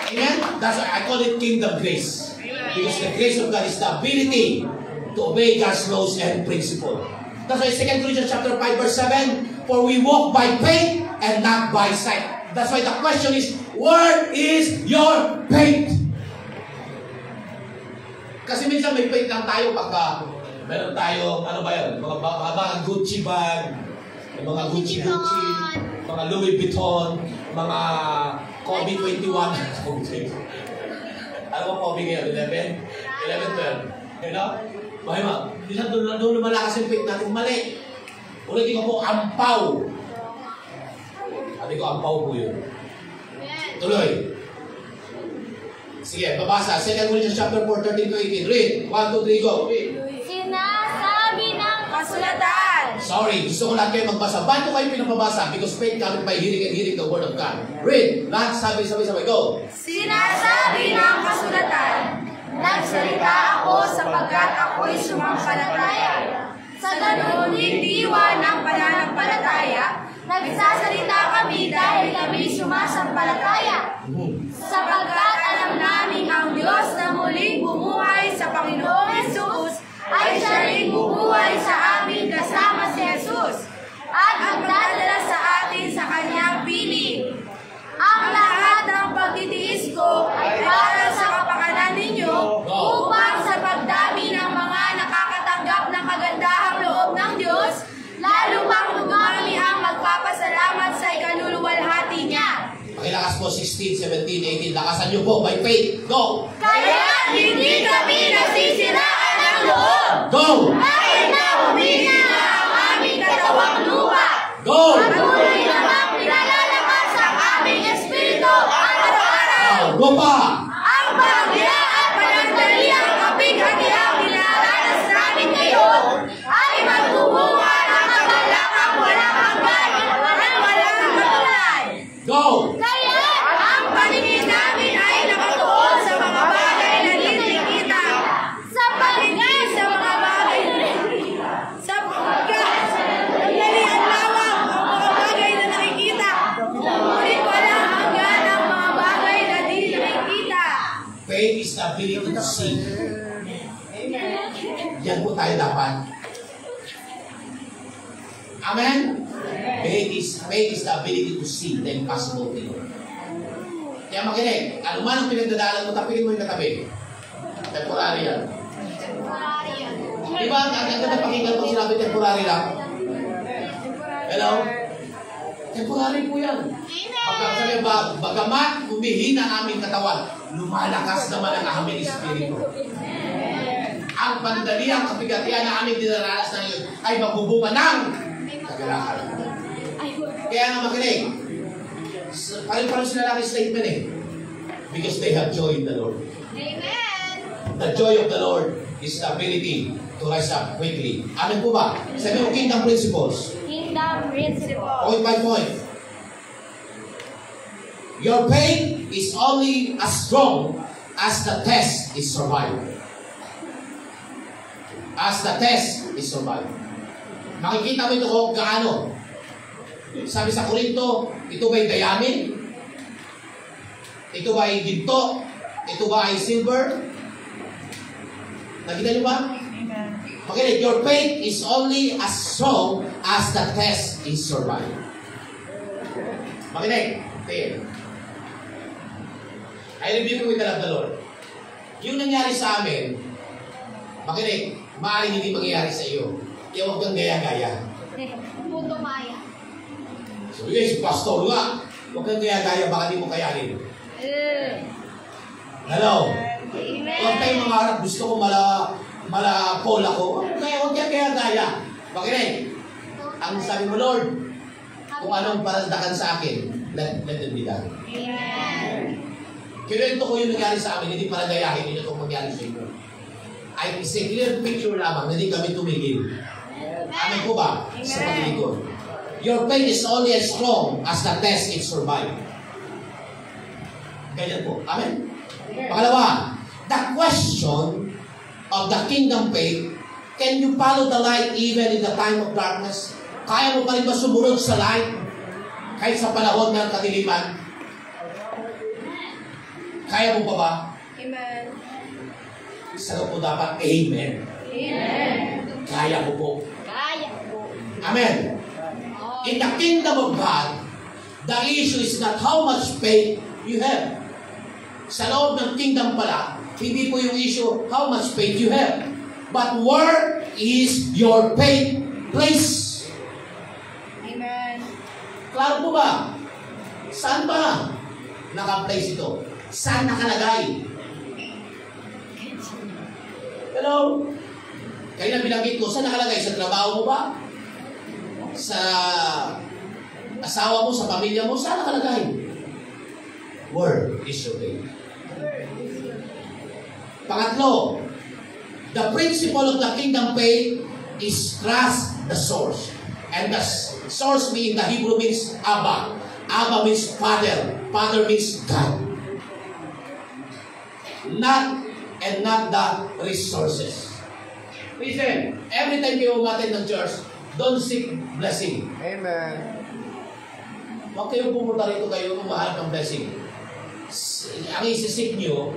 Amen? That's why I call it kingdom grace. Because the grace of God is the ability to obey God's laws and principle. That's why 2 Corinthians chapter 5 verse 7, for we walk by faith and not by sight. That's why the question is, where is your faith? Kasi minsan may faith lang tayo pagka meron tayo, ano ba yun? Mga Gucci bag, mga Gucci, mga Louis Vuitton, mga Kobe 21. Ano ba Kobe ngayon? 11? 11, 12. You know? Bakit ma? Minsan doon lumalakas yung faith natin. Mali. Ulitin ko po, ampaw. Sabi ko, ampaw po yun. Tuloy. Sige, babasa. 2 Corinthians chapter 4, 13-18. Read. 1, 2, 3, go. Read. Sinasabi ng kasulatan. Sorry, gusto ko lahat kayo magbasa. Ba't ko kayo pinapabasa? Because faith cometh by hearing and hearing the word of God. Read. Lahat sabay, go. Sinasabi ng kasulatan Nagsalita ako sapagkat ako'y sumampalataya. Sa ganoon diwa ng pananampalataya, nagsasalita kami dahil kami sumasampalataya. Sapagkat alam namin ang Diyos na muling bumuhay sa Panginoong Jesus ay siya rin bubuhay sa amin kasama si Jesus at magdadala sa atin sa kanyang piling. Ang lahat ng pagtitiis ko ay para sa kapakanan ninyo upang sa pagdami ng mga nakakatanggap ng kagandahang loob ng Diyos, lalo pang dumami ang magpapasalamat sa ikaluluwalhati niya. Pakilakas po 16, 17, 18. Lakasan niyo po by faith. Go! Kaya hindi kami nasisiraan ng loob. Go! Kahit na humina ang aming katawang lupa. Go! Patuloy namang pinalalakas ang aming espiritu araw-araw. Go pa! Ang bahagya at panandaliang kapighatiang dinaranas namin ngayon ay magbubuha ng kagalakang walang hanggan at walang katulad. Go! Kaya ang paningin namin ay nakatuon sa mga bagay na di nakikita. Sa paningin sa mga bagay na nakikita. Sapagkat nagdalian lamang ang mga bagay na nakikita. Ngunit walang hanggan ang mga bagay na di nakikita. Faith is the ability to see. Yan po tayo dapat. Amen? Faith is the ability to see the impossible thing. Kaya makinig, ano man ang pinagdadalan mo, tapilin mo yung katabi. Temporary yan. Diba, ang ganda pakinggan mo sinabi temporary lang? Hello? Temporary po yan. Pagkakasabi ba, bagamat humihina ang aming katawan, lumalakas naman ang aming espiritu. Ang pandaliang kapigatian na aming dinaranas na yun ay magbubunga ng kagalakan. Kaya nga makinig, parin-parin sila lang statement eh. Because they have joy in the Lord. Amen. The joy of the Lord is the ability to rise up quickly. Amen po ba? Sabi mo, kingdom principles. Kingdom principle. Point by point. Your faith is only as strong as the test is survived. As the test is survived. Makikita mo ito kung gaano. Sabi sa Korinto, ito ba'y diamond? Ito ba'y ginto? Ito ba ay silver? Nakita niyo ba? Makinig, your faith is only as strong as the test is survived. Makinig, faith. I rebuke you with the love of the Lord. Yung nangyari sa amin, makinig, maaaring hindi mangyayari sa iyo. Kaya huwag kang gaya-gaya. Puto maya. So, yes, pastor nga. Huwag kang gaya-gaya, baka di mo kayanin. Hello? Huwag tayong mangarap, gusto ko mala-call ako. Huwag kang gaya-gaya. Makinig, ang sabi mo, Lord, kung anong parandakan sa akin, let it be done. Amen. Kinuwento ko yung nangyari sa amin, hindi para gayahin yun itong mangyari sa inyo. Ay, it's a clear picture lamang, hindi kami tumigil. Amen po ba? Sa paglilikod. Your faith is only as strong as the test it survived. Ganyan po. Amen? Pangalawa, the question of the kingdom faith, can you follow the light even in the time of darkness? Kaya mo pa rin ba sumunod sa light kahit sa panahon ng kadiliman? Kaya mo pa ba? Amen. Sagot po dapat, Amen. Amen. Kaya ko po. Kaya po. Amen. In the kingdom of God, the issue is not how much faith you have. Sa loob ng kingdom pala, hindi po yung issue how much faith you have. But where is your faith placed? Amen. Klaro po ba? Saan ba naka-place ito? Saan nakalagay? Hello? Kaya na binanggit ko, saan nakalagay? Sa trabaho mo ba? Sa asawa mo, sa pamilya mo, saan nakalagay? Where is your faith? Pangatlo, the principle of the kingdom faith is trust the source. And the source in the Hebrew means Abba. Abba means Father. Father means God. Not and not the resources. Listen, every time kayo umattend ng church, don't seek blessing. Amen. Huwag kayong pumunta rito kayo umahanap ng blessing. Ang isisik nyo,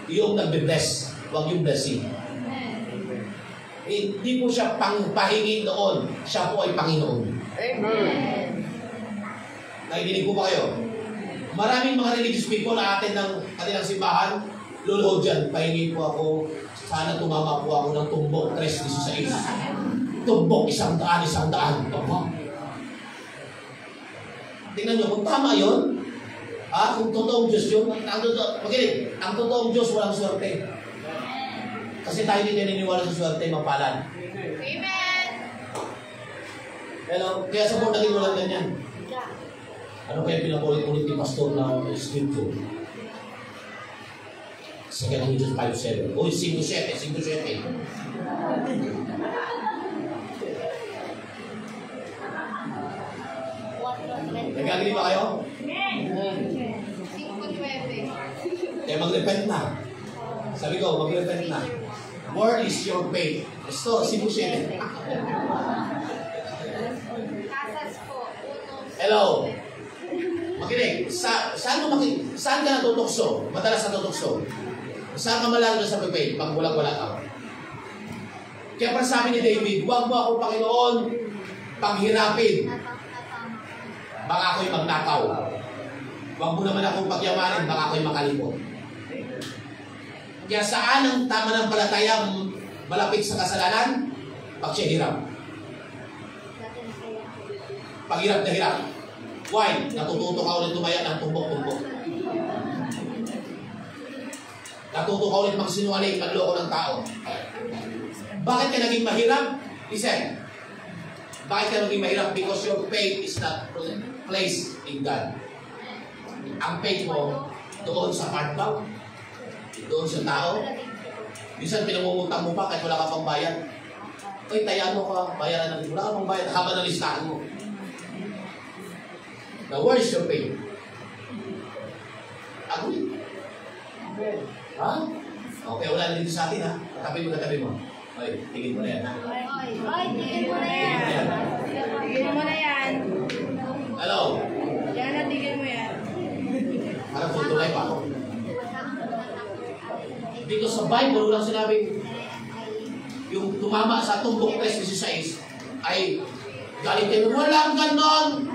yung nagbe-bless, huwag yung blessing. Hindi po siya pahingi noon, siya po ay Panginoon. Amen. Nakikinig po ba kayo? Maraming mga religious people na atin ng kanilang simbahan, luluhod dyan, pahingi po ako, sana tumama po ako ng tumbok 3:16. Tumbok 100. Opo. Tingnan nyo, kung tama yun, kung totoong Diyos yun, ang totoong Diyos walang swerte. Kasi tayo hindi naniniwala sa swerte, mapalan. Amen. Hello? Kaya sa po naging walang ganyan. Ano kaya pinakulit-ulit ni Pastor na scripture? 2 Corinthians 5:7. Uy, 5:7. Nag-agree ba kayo? Kaya mag-repent na. Sabi ko, mag-repent na. Word is your faith. Ito, 5:7. Hello? Makinig. Saan ka natutokso? Madalas natutokso. Saan ka malalo sa faith? Pag wala ka. Kaya para sabi ni David, huwag mo ako, Panginoon, paghirapin. Baka ako'y magnakaw. Huwag mo naman akong pagyamanin, baka ako'y makalimot. Kaya saan ang tama ng palataya malapit sa kasalanan? Pag siya hirap. Pag hirap na hirap. Why? Natututo ka ulit tumaya ng tumbok-tumbok. Natuto ka ulit magsinungaling, magloko ng tao. Bakit ka naging mahirap? Listen. Bakit ka naging mahirap? Because your faith is not placed in God. Ang faith mo doon sa hard bank, doon sa tao. Minsan pinangungutang mo pa kahit wala ka pang bayad. Uy, tayaan mo ka, bayaran natin. Wala ka pang bayad, haba ng listahan mo. Now, where is your faith? Agree? Ha? Okay, wala na dito sa atin, ha? Katabi mo. Ay, tigil mo na yan, ha? Tigil mo na yan. Tigil mo na yan. Hello? Yan na, tigil mo yan. Parang tulay pa ako. Dito sa Bible, walang sinabing yung tumama sa tumbok 3:16 ay galitin. Walang ganon.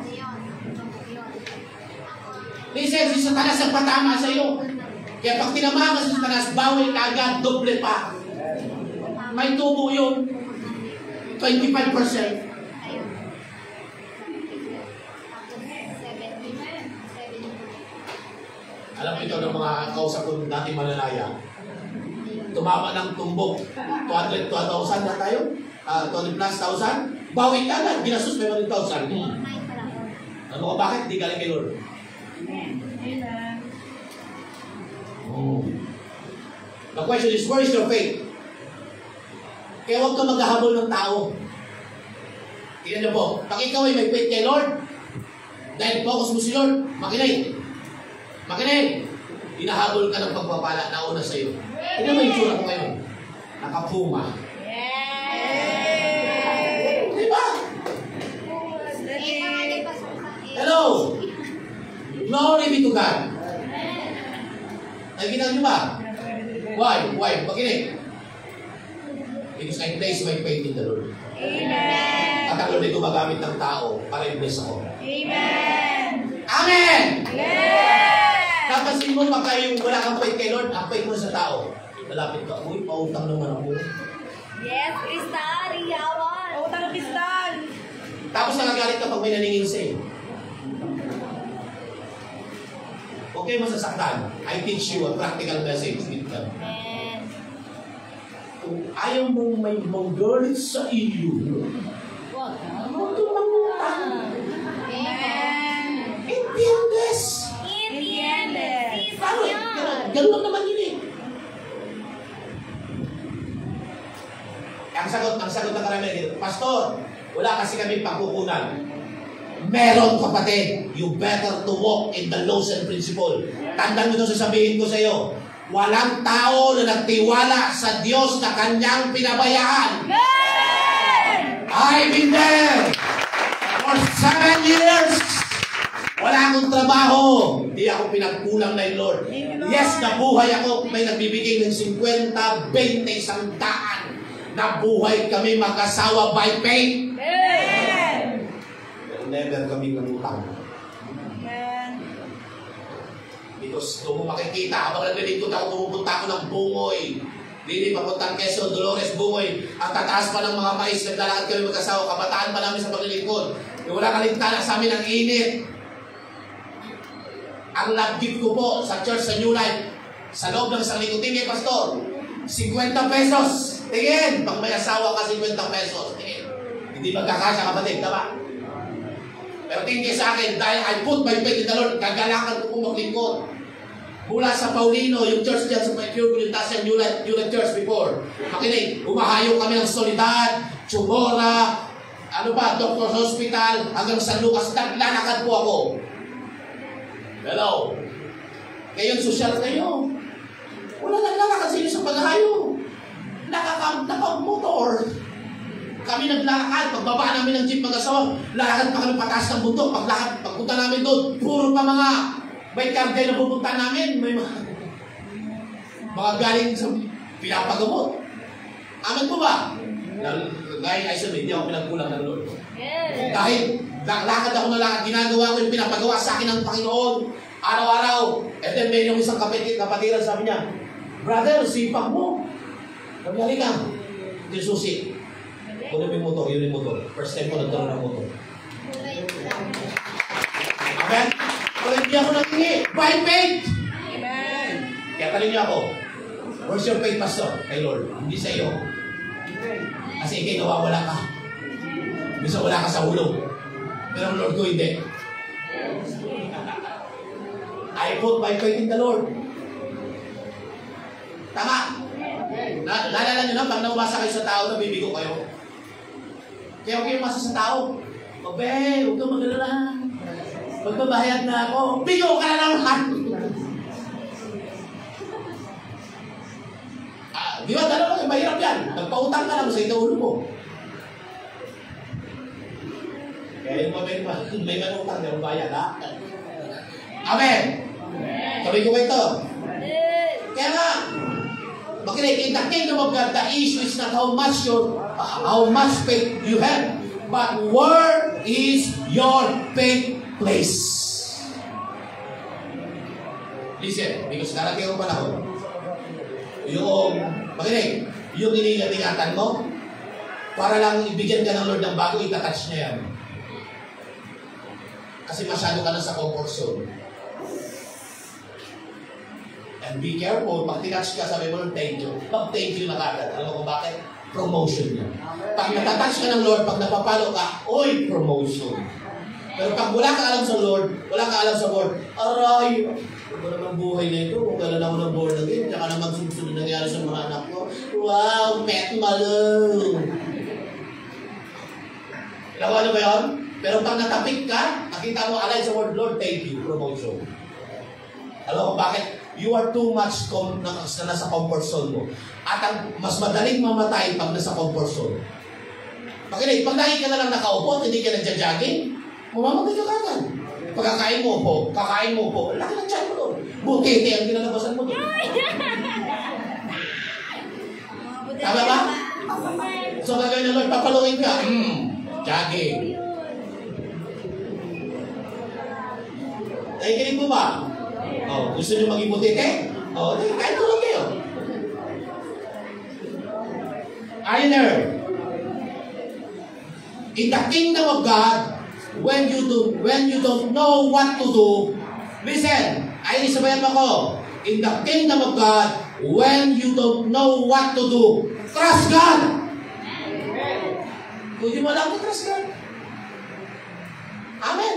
Listen, si Satanas ang patama sa iyo. Kaya pag tinama ka si Satanas, bawal ka agad, doble pa. May tubo yun. 25%. Alam mo ito ng mga kausap ko natin mananaya. Tumama ng tumbok. 200,000 na tayo? 200 plus 1,000? Bawi ka agad. Ginastos may 100,000. Ano ko bakit? Di galing kay Lord. The question is, where is your faith? Kaya huwag ka maghahabol ng tao. Tingnan niyo po, pag ikaw ay may faith kay Lord, dahil focus mo si Lord, makinig. Hinahabol ka ng pagpapala na una sa iyo. Tingnan mo yung tsura ko ngayon. Nakapuma. Diba? Hello! Glory be to God. Naginan niyo ba? Why? Makinig. Because I place my faith in the Lord. Amen. At ang Lord ay gumagamit ng tao para i-bless ako. Amen. Amen! Amen. Kapasin mo pagka yung wala kang faith kay Lord, ang faith mo sa tao. Lalapit ka, uy, pautang naman ako. Yes, Kristal, iyawan. Pautang ng Kristal. Tapos nagagalit ka pag may naningin sa'yo. Huwag kayo masasaktan. I teach you a practical message with God. Amen. Kung ayaw mong may manggalit sa iyo, Huwag huwag kang mangutang. Amen. Entiendes? Entiendes. Paano? Ganun lang naman yun eh. Ang sagot ng karamihan, Pastor, wala kasi kami pagkukunan. Meron, kapatid. You better to walk in the laws and principle. Tandaan mo ito sasabihin ko sa iyo. Walang tao na nagtiwala sa Diyos na kanyang pinabayaan. I've been there for 7 years. Wala akong trabaho. Hindi ako pinagkulang na Lord. Yes, nabuhay ako. May nagbibigay ng 50, 20, 100. Nabuhay kami mag-asawa by faith. Pero never kami nangutang. Because kung makikita, habang naglilingkod ako, pumupunta ako ng Bungoy. Dili papuntang Quezon, Dolores, Bungoy. Ang tataas pa ng mga mais, naglalakad kami mag-asawa. Kabataan pa namin sa paglilingkod. Wala kalintana sa amin ang init. Ang love gift ko po sa church sa New Life, sa loob ng isang linggo, tingin, Pastor, 50 pesos. Tingin, pag may asawa ka, 50 pesos. Tingin. Hindi magkakasya, kapatid, tama? Pero tingin sa akin, dahil I put my faith in the Lord, gagalakan ko kung maglingkod. Mula sa Paulino, yung church dyan sa Pure Gulintasan, New Life Church before. Makinig, umahayong kami ng Solidad, Chumora, Doctor's Hospital, hanggang San Lucas, naglalakad po ako. Hello? Ngayon, social kayo. Wala naglalakad sa inyo sa paghahayo. Naka-motor. Kami naglalakad, pagbaba namin ng jeep mag-asawa, lalakad pa kami pataas ng bundok, pagpunta namin doon, puro pa mga may kargay na pupunta namin, may mga galing sa pinapagamot. Amen po ba? Gaya ay sabi, hindi ako pinagkulang ng Lord. Dahil lakad ako na lakad, ginagawa ko yung pinapagawa sa akin ng Panginoon, araw-araw. And then may yung isang kapatiran, sabi niya, brother, sipag mo. Sabi niya, halika. Yung susi. Kunin yung motor, yun yung motor. First time ko nagkaroon ng motor. Amen? Pero hindi ako nangingi. By faith! Amen! Kaya tanong niyo ako, where's your faith, Pastor? Kay Lord. Hindi sa iyo. Kasi ikay nawawala ka. Bisa wala ka sa hulog. Pero ang Lord ko hindi. I put my faith in the Lord. Tama? Naalala nyo na, pag naumasa kayo sa tao, nabibigo kayo. Kaya okay umasa sa tao. Obe, huwag kang mag-alala. Magbabayad na ako. Bigo ka na naman! Di ba, dalawa, mahirap yan. Nagpautang ka lang sa itaulo mo. Kaya yung may manutang, yung bayad, ha? Amen! Sabi ko ito. Kaya nga, makinig, in the kingdom of God, the issue is not how much faith you have, but where is your faith place? Listen, because darating ang panahon, makinig, yung iniingatan mo, para lang ibigyan ka ng Lord ng bago, itatouch niya yan. Kasi masyado ka na sa comfort zone. And be careful, pag tinouch ka, sabi mo, thank you. Pag thank you na kagad, alam mo kung bakit? Promotion niya. Pag natatouch ka ng Lord, pag napapalo ka, oy, promotion. Pero pag wala ka alam sa Lord, wala ka alam sa Lord, aray, ano naman buhay na ito? Kung kailan ako ng born again, tsaka naman susunod nangyari sa mga anak ko, wow, pet malo. Ilawa na ba yun? Pero pag natapik ka, nakita mo alay sa word, Lord, thank you, promotion. Alam mo bakit? You are too much nasa comfort zone mo. At ang mas madaling mamatay pag nasa comfort zone. Pakinig, pag lagi ka na lang nakaupo, hindi ka nagja-jogging, mamamatay ka kagad. Pagkakain mo po, kakain mo po, laki ng tiyan mo doon. Butete ang kinalabasan mo doon. Tama ba? So gagawin na Lord, papalawin ka. Jogging. Nakikinig mo ba? Oh, gusto niyo maging butete? Oh, kahit tulog kayo. Either in the kingdom of God, when you don't know what to do, listen, ay isabayan mo ko. In the kingdom of God, when you don't know what to do, trust God. Kung di mo lang trust God. Amen.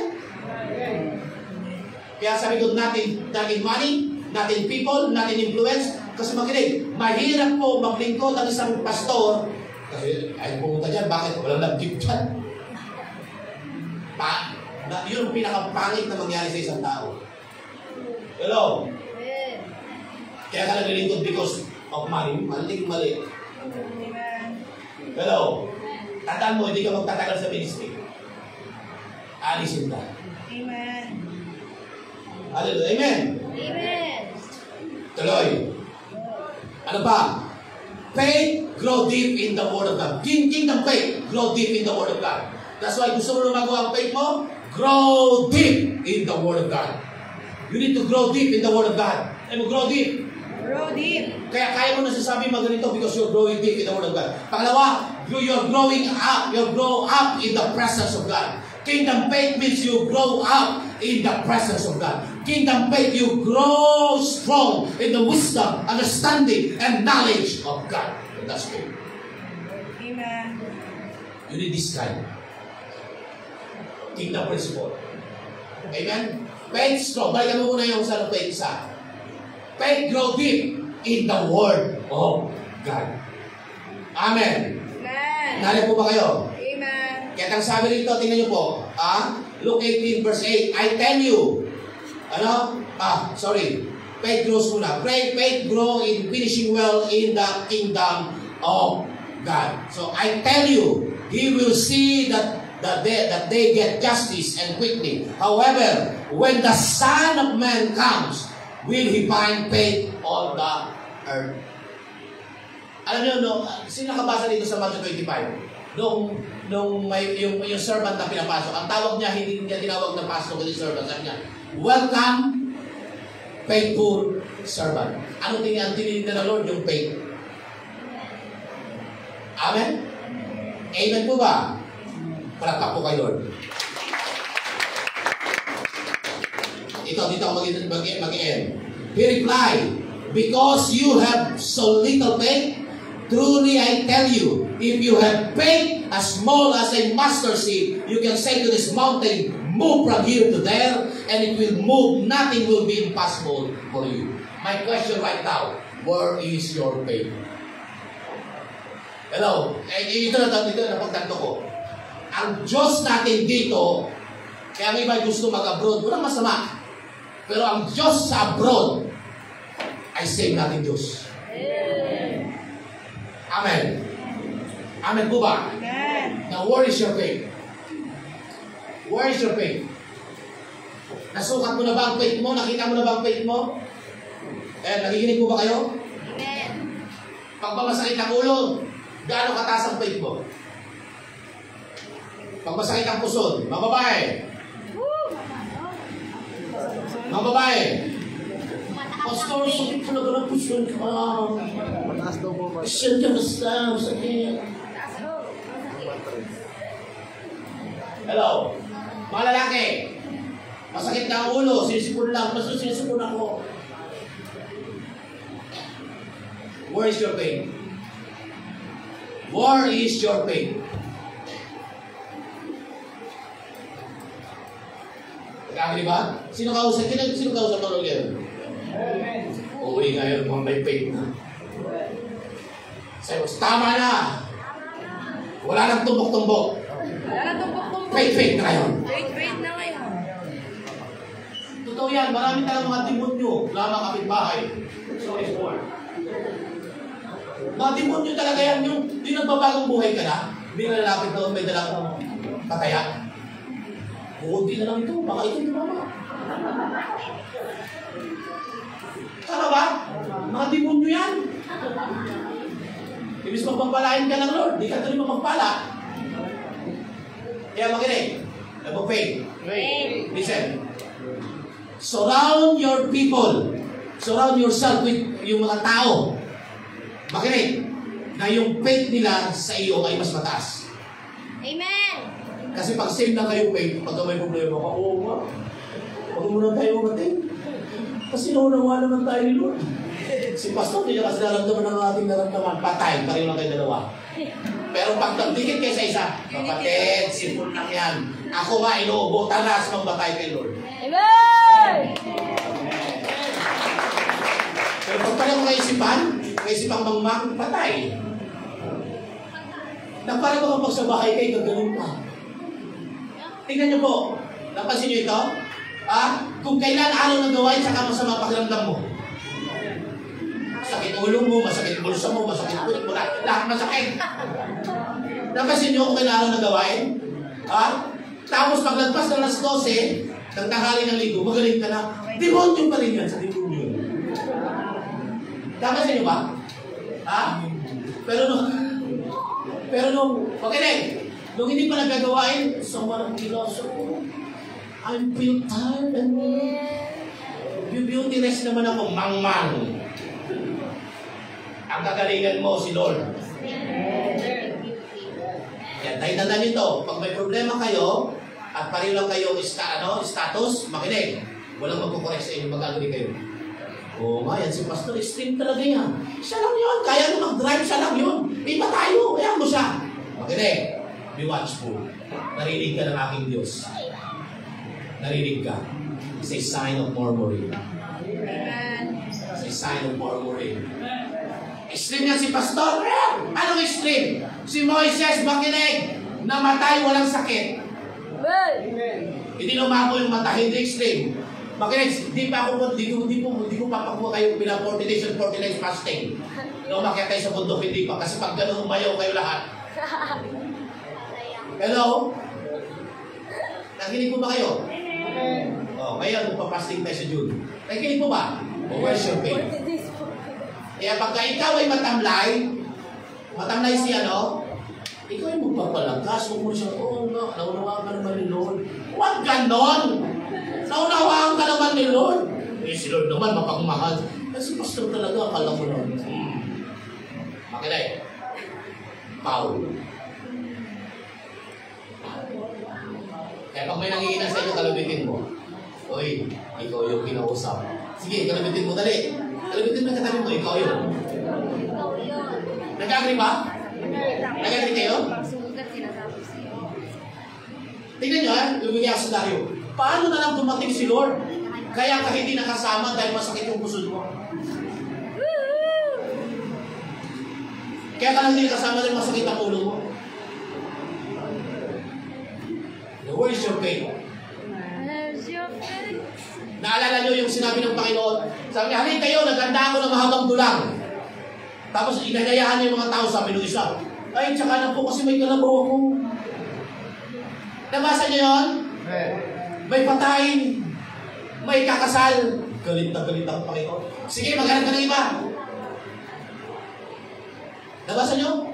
Kaya sabi ko, natin money, natin people, natin influence. Kasi makinig, mahirap po maglingkod ang isang pastor. Kasi ay pumunta dyan, bakit? Walang nag-gift dyan. Yun ang pinakapangit na mangyari sa isang tao. Hello? Kaya ka naglilingkod because of money. Maling mali. Hello? Tandaan mo, hindi ka magtatagal sa ministry. Alisin ka. Amen. Hallelujah. Amen. Amen. Tuloy. Ano pa? Faith, grow deep in the Word of God. Kingdom faith, grow deep in the Word of God. That's why gusto mo lumagawa ang faith mo, grow deep in the Word of God. You need to grow deep in the Word of God. Ay mo, grow deep. Grow deep. Kaya kaya mo nasasabi maganito because you're growing deep in the Word of God. Pangalawa, you're growing up. You grow up in the presence of God. Kingdom faith means you grow up in the presence of God. Kingdom faith, you grow strong in the wisdom, understanding, and knowledge of God. And that's faith. Amen. You need this kind. Kingdom principle. Amen? Faith strong. Balikan mo muna yung sa faith isa. Faith grow deep in the Word of God. Amen. Amen. Nalip po ba kayo? Amen. Kaya ang sabi rito, tingnan nyo po. Luke 18 verse 8. I tell you. Faith grows muna. Faith grow in finishing well in the kingdom of God. So I tell you, He will see that they get justice and quickly. However, when the Son of Man comes, will He find faith on the earth? Alam niyo, sino nakabasa dito sa Matthew 25? Nung may yung servant na pinapasok, ang tawag niya, hindi niya tinawag na pastor, kundi servant. Sabi niya, welcome, faithful servant. Ano tinitinda ng Lord? Yung faith. Amen? Amen po ba? Palakpak po kay Lord. Dito ako mag-end. He replied, because you have so little faith, truly I tell you, if you have faith as small as a mustard seed, you can say to this mountain, move from here to there, and it will move. Nothing will be impossible for you. My question right now, where is your faith? Hello? Ito na pagtanto ko. Ang Diyos natin dito, kaya may iba gusto mag-abroad, walang masama. Pero ang Diyos sa abroad, ay same natin Diyos. Amen. Amen po ba? Amen. Now, where is your faith? Where is your faith? Nasukat mo na ba ang faith mo? Nakita mo na ba ang faith mo? Nakikinig po ba kayo? Amen. Pag masakit ang ulo, gaano kataas ang faith mo? Pag masakit ang puson, mga babae. Mga babae. Pastor, sakit talaga ng puson ka. Mataas daw po ba? Pasyon ka basta, sakit. Hello? Mga lalaki, masakit na ang ulo, sinisipon lang, mas sinisipon ako. Where is your pain? Where is your pain? Nag-agree ba? Sino kausap? Sino kausap mo ulit? Uwi ngayon kung may pain na. Sabi mo, tama na! Wala nang tumbok-tumbok. Wala na tumpok-tumpok. Faith na ngayon. Wait na ngayon. Totoo yan, marami talagang mga demonyo, lamang kapitbahay. So is born. Mga demonyo talaga yan, yung nagbabagong buhay ka na, hindi na lalapit doon, may dalang pataya. Bukunti na lang ito, baka ito yung mama. Tama ba? Mga demonyo yan. Ibig magpapalain ka ng Lord, di ka tuloy magpapala. Kaya makinig, faith. Listen. Surround your people. Surround yourself with yung mga tao. Makinig, na yung faith nila sa iyo ay mas mataas. Amen. Kasi pag same na kayo faith, pag may problema ka, oo nga. Huwag mo na tayo umating. Kasi naunawa naman tayo ni Lord. Si Pastor, hindi na kasi naramdaman ng ating naramdaman. Patay, pareho lang kayo dalawa. Pero pag nagdikit kayo sa isa, kapatid, simple lang yan. Ako nga, inuubo, tanas magbatay kay Lord. Amen. Pero pag pala mo kaisipan mangmang, patay. Nagpara ko kapag sa bahay kayo, gagaling pa. Tingnan niyo po, napansin niyo ito? Kung kailan araw ng gawain, saka masama pakiramdam mo. Sakit ulo mo, masakit bulsa mo, masakit kulit mo, lahat masakit. Napansin niyo kung kailangan na gawain? Ha? Tapos paglagpas ng alas 12, ng tanghali ng linggo, magaling ka na. Demonyo pa rin yan sa linggo yun. Napansin niyo ba? Ha? Pero nung, okay nung hindi pa nagagawain, someone kiloso, I feel tired and beauty rest naman ako, mangmang. Ang kagalingan mo, si Lord. Yan, tayo tanda nito. Pag may problema kayo, at pareho lang kayo status, makinig. Walang magkukorek sa inyo, mag-agree kayo. Oo nga, yan si Pastor, extreme talaga yan. Siya lang yun, kaya nyo mag-drive, siya lang yun. Iba tayo, kaya mo siya. Makinig, be watchful. Narinig ka ng aking Diyos. Narinig ka. It's a sign of murmuring. It's a sign of murmuring. Extreme yan si Pastor. Anong extreme? Si Moises, makinig. Namatay, walang sakit. Hindi lumabo yung mata, hindi extreme. Makinig, hindi ko papakuha kayo pina 40 days and 40 nights fasting. Nung umakyat kayo sa bundok, hindi pa. Kasi pag gano'n umayaw kayo lahat. Hello? Nakinig po ba kayo? Oh, ngayon, magpa-fasting tayo sa June. Nakinig po ba? O where's your faith? Kaya pagka ikaw ay matamlay siya, ikaw ay magpapalagas. Huwag mo siya, naunawaan ka naman ni Lord. Huwag ganon! Naunawaan ka naman ni Lord. Si Lord naman, mapagmahal. Kasi pastor talaga, akala mo nun. Makinig. Paul. Kaya pag may nangihinang sa inyo, kalabitin mo. Uy, ikaw yung kinausap. Sige, kalabitin mo, dali. Kalabitin mo yung katabi mo, ikaw yun. Nag-agree ba? Nag-agree kayo? Tingnan nyo, lumigay ako sa Dario. Paano na lang dumating si Lord? Kaya ka hindi nakasama dahil masakit yung pusod mo. Kaya ka lang hindi nakasama dahil masakit ang ulo mo. Where is your faith? Naalala nyo yung sinabi ng Panginoon? Sabi niya, halin kayo, naghanda ako ng mahabang dulang. Tapos inanayahan niya yung mga tao, sabi ng isa, ay, tsaka na po kasi may kalabaw ako. Nabasa niyo yun? May patayin, may kakasal. Galit na galit ang Panginoon. Sige, maghanap ka ng iba. Nabasa niyo?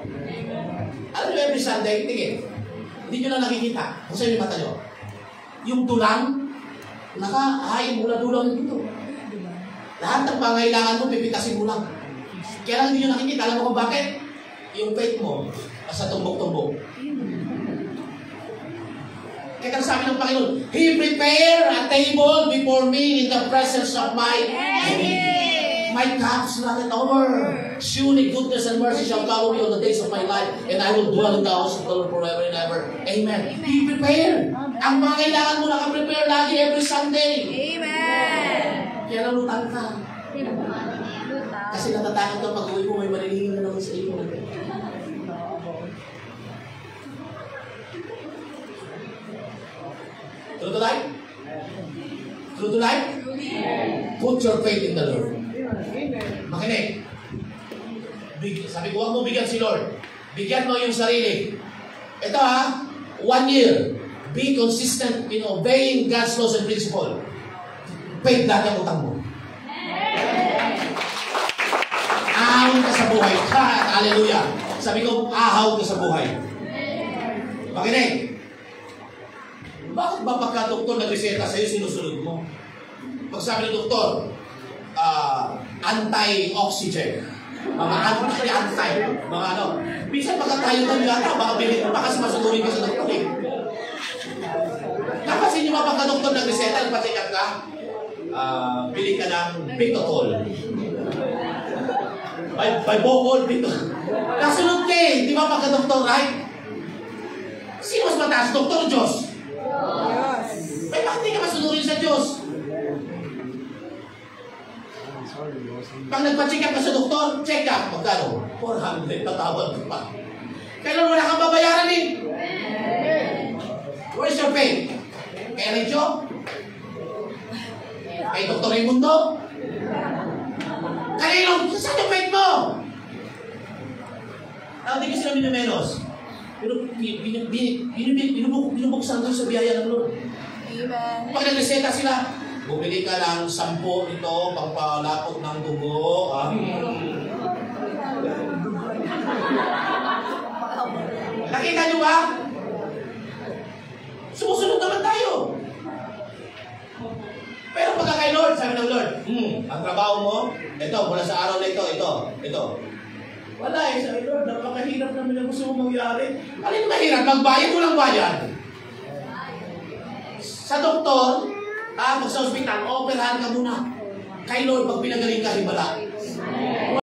Alam niyo, every Sunday, tingin. Hindi nyo na nakikita. Kung saan yung mata nyo? Yung tulang, nakahain mula dulang dito. Lahat ng pangailangan mo, pipitasin mo lang. Kaya lang hindi nyo nakikita. Alam mo kung bakit? Yung faith mo, nasa tumbok-tumbok. Kaya sabi ng Panginoon, He prepare a table before me in the presence of my enemy. My cup's runneth over. Surely goodness and mercy shall follow me all the days of my life, and I will dwell in the house of the Lord forever and ever. Amen. Be prepared. Ang mga kailangan mo naka-prepare lagi every Sunday. Amen. Kaya nalutan ka. Kasi natatakot ka pag-uwi mo, may marilingin na naman sa iyo. True to life? True to life? Put your faith in the Lord. Makinig. Sabi ko, huwag mo bigyan si Lord. Bigyan mo yung sarili. Ito 1 year. Be consistent in obeying God's laws and principle. Faith lahat ang utang mo. Ahaw ka sa buhay. Hallelujah. Sabi ko, ahaw ka sa buhay. Makinig. Bakit ba pagka-doktor nag-reseta sa'yo, sinusunod mo? Pag sabi ng doktor, anti-oxygen. Mga anti. Mga ano. Minsan pagka tayo ng yata, baka bilhin mo pa kasi masunurin ka sa doktor eh. Napansin niyo ba pagka-doktor nag-reseta, nagpa-check up ka? Bili ka ng Bitotol. By Bocol, Bitotol. Nasunod ka eh. Di ba pagka-doktor, right? Sino mas mataas? Doktor o Diyos? Ay, bakit di ka masunurin sa Diyos? Pag nagpa-check up ka sa doktor, check up. Magkano? 400. Tatawad ka pa. Kailan wala kang babayaran eh? Where's your faith? Kay Rencho? Kay Dr. Raimundo? Kay Sa ilong, saan yung faith mo? Hindi kasi namin na menos. Pero binubuksan doon sa biyaya ng Lord. Amen. Pag nagreseta sila, bumili ka lang 10 ito, pangpalapot ng dugo. Nakita nyo ba? Sumusunod naman tayo. Pero pagka kay Lord, sabi ng Lord, ang trabaho mo, ito, mula sa araw na ito. Wala eh, sabi Lord, napakahirap naman ang gusto mong mangyari. Alin mahirap? Magbayad o lang bayad? Sa doktor, pag sa ospital, operahan ka muna. Kay Lord, pag pinagaling ka, himala.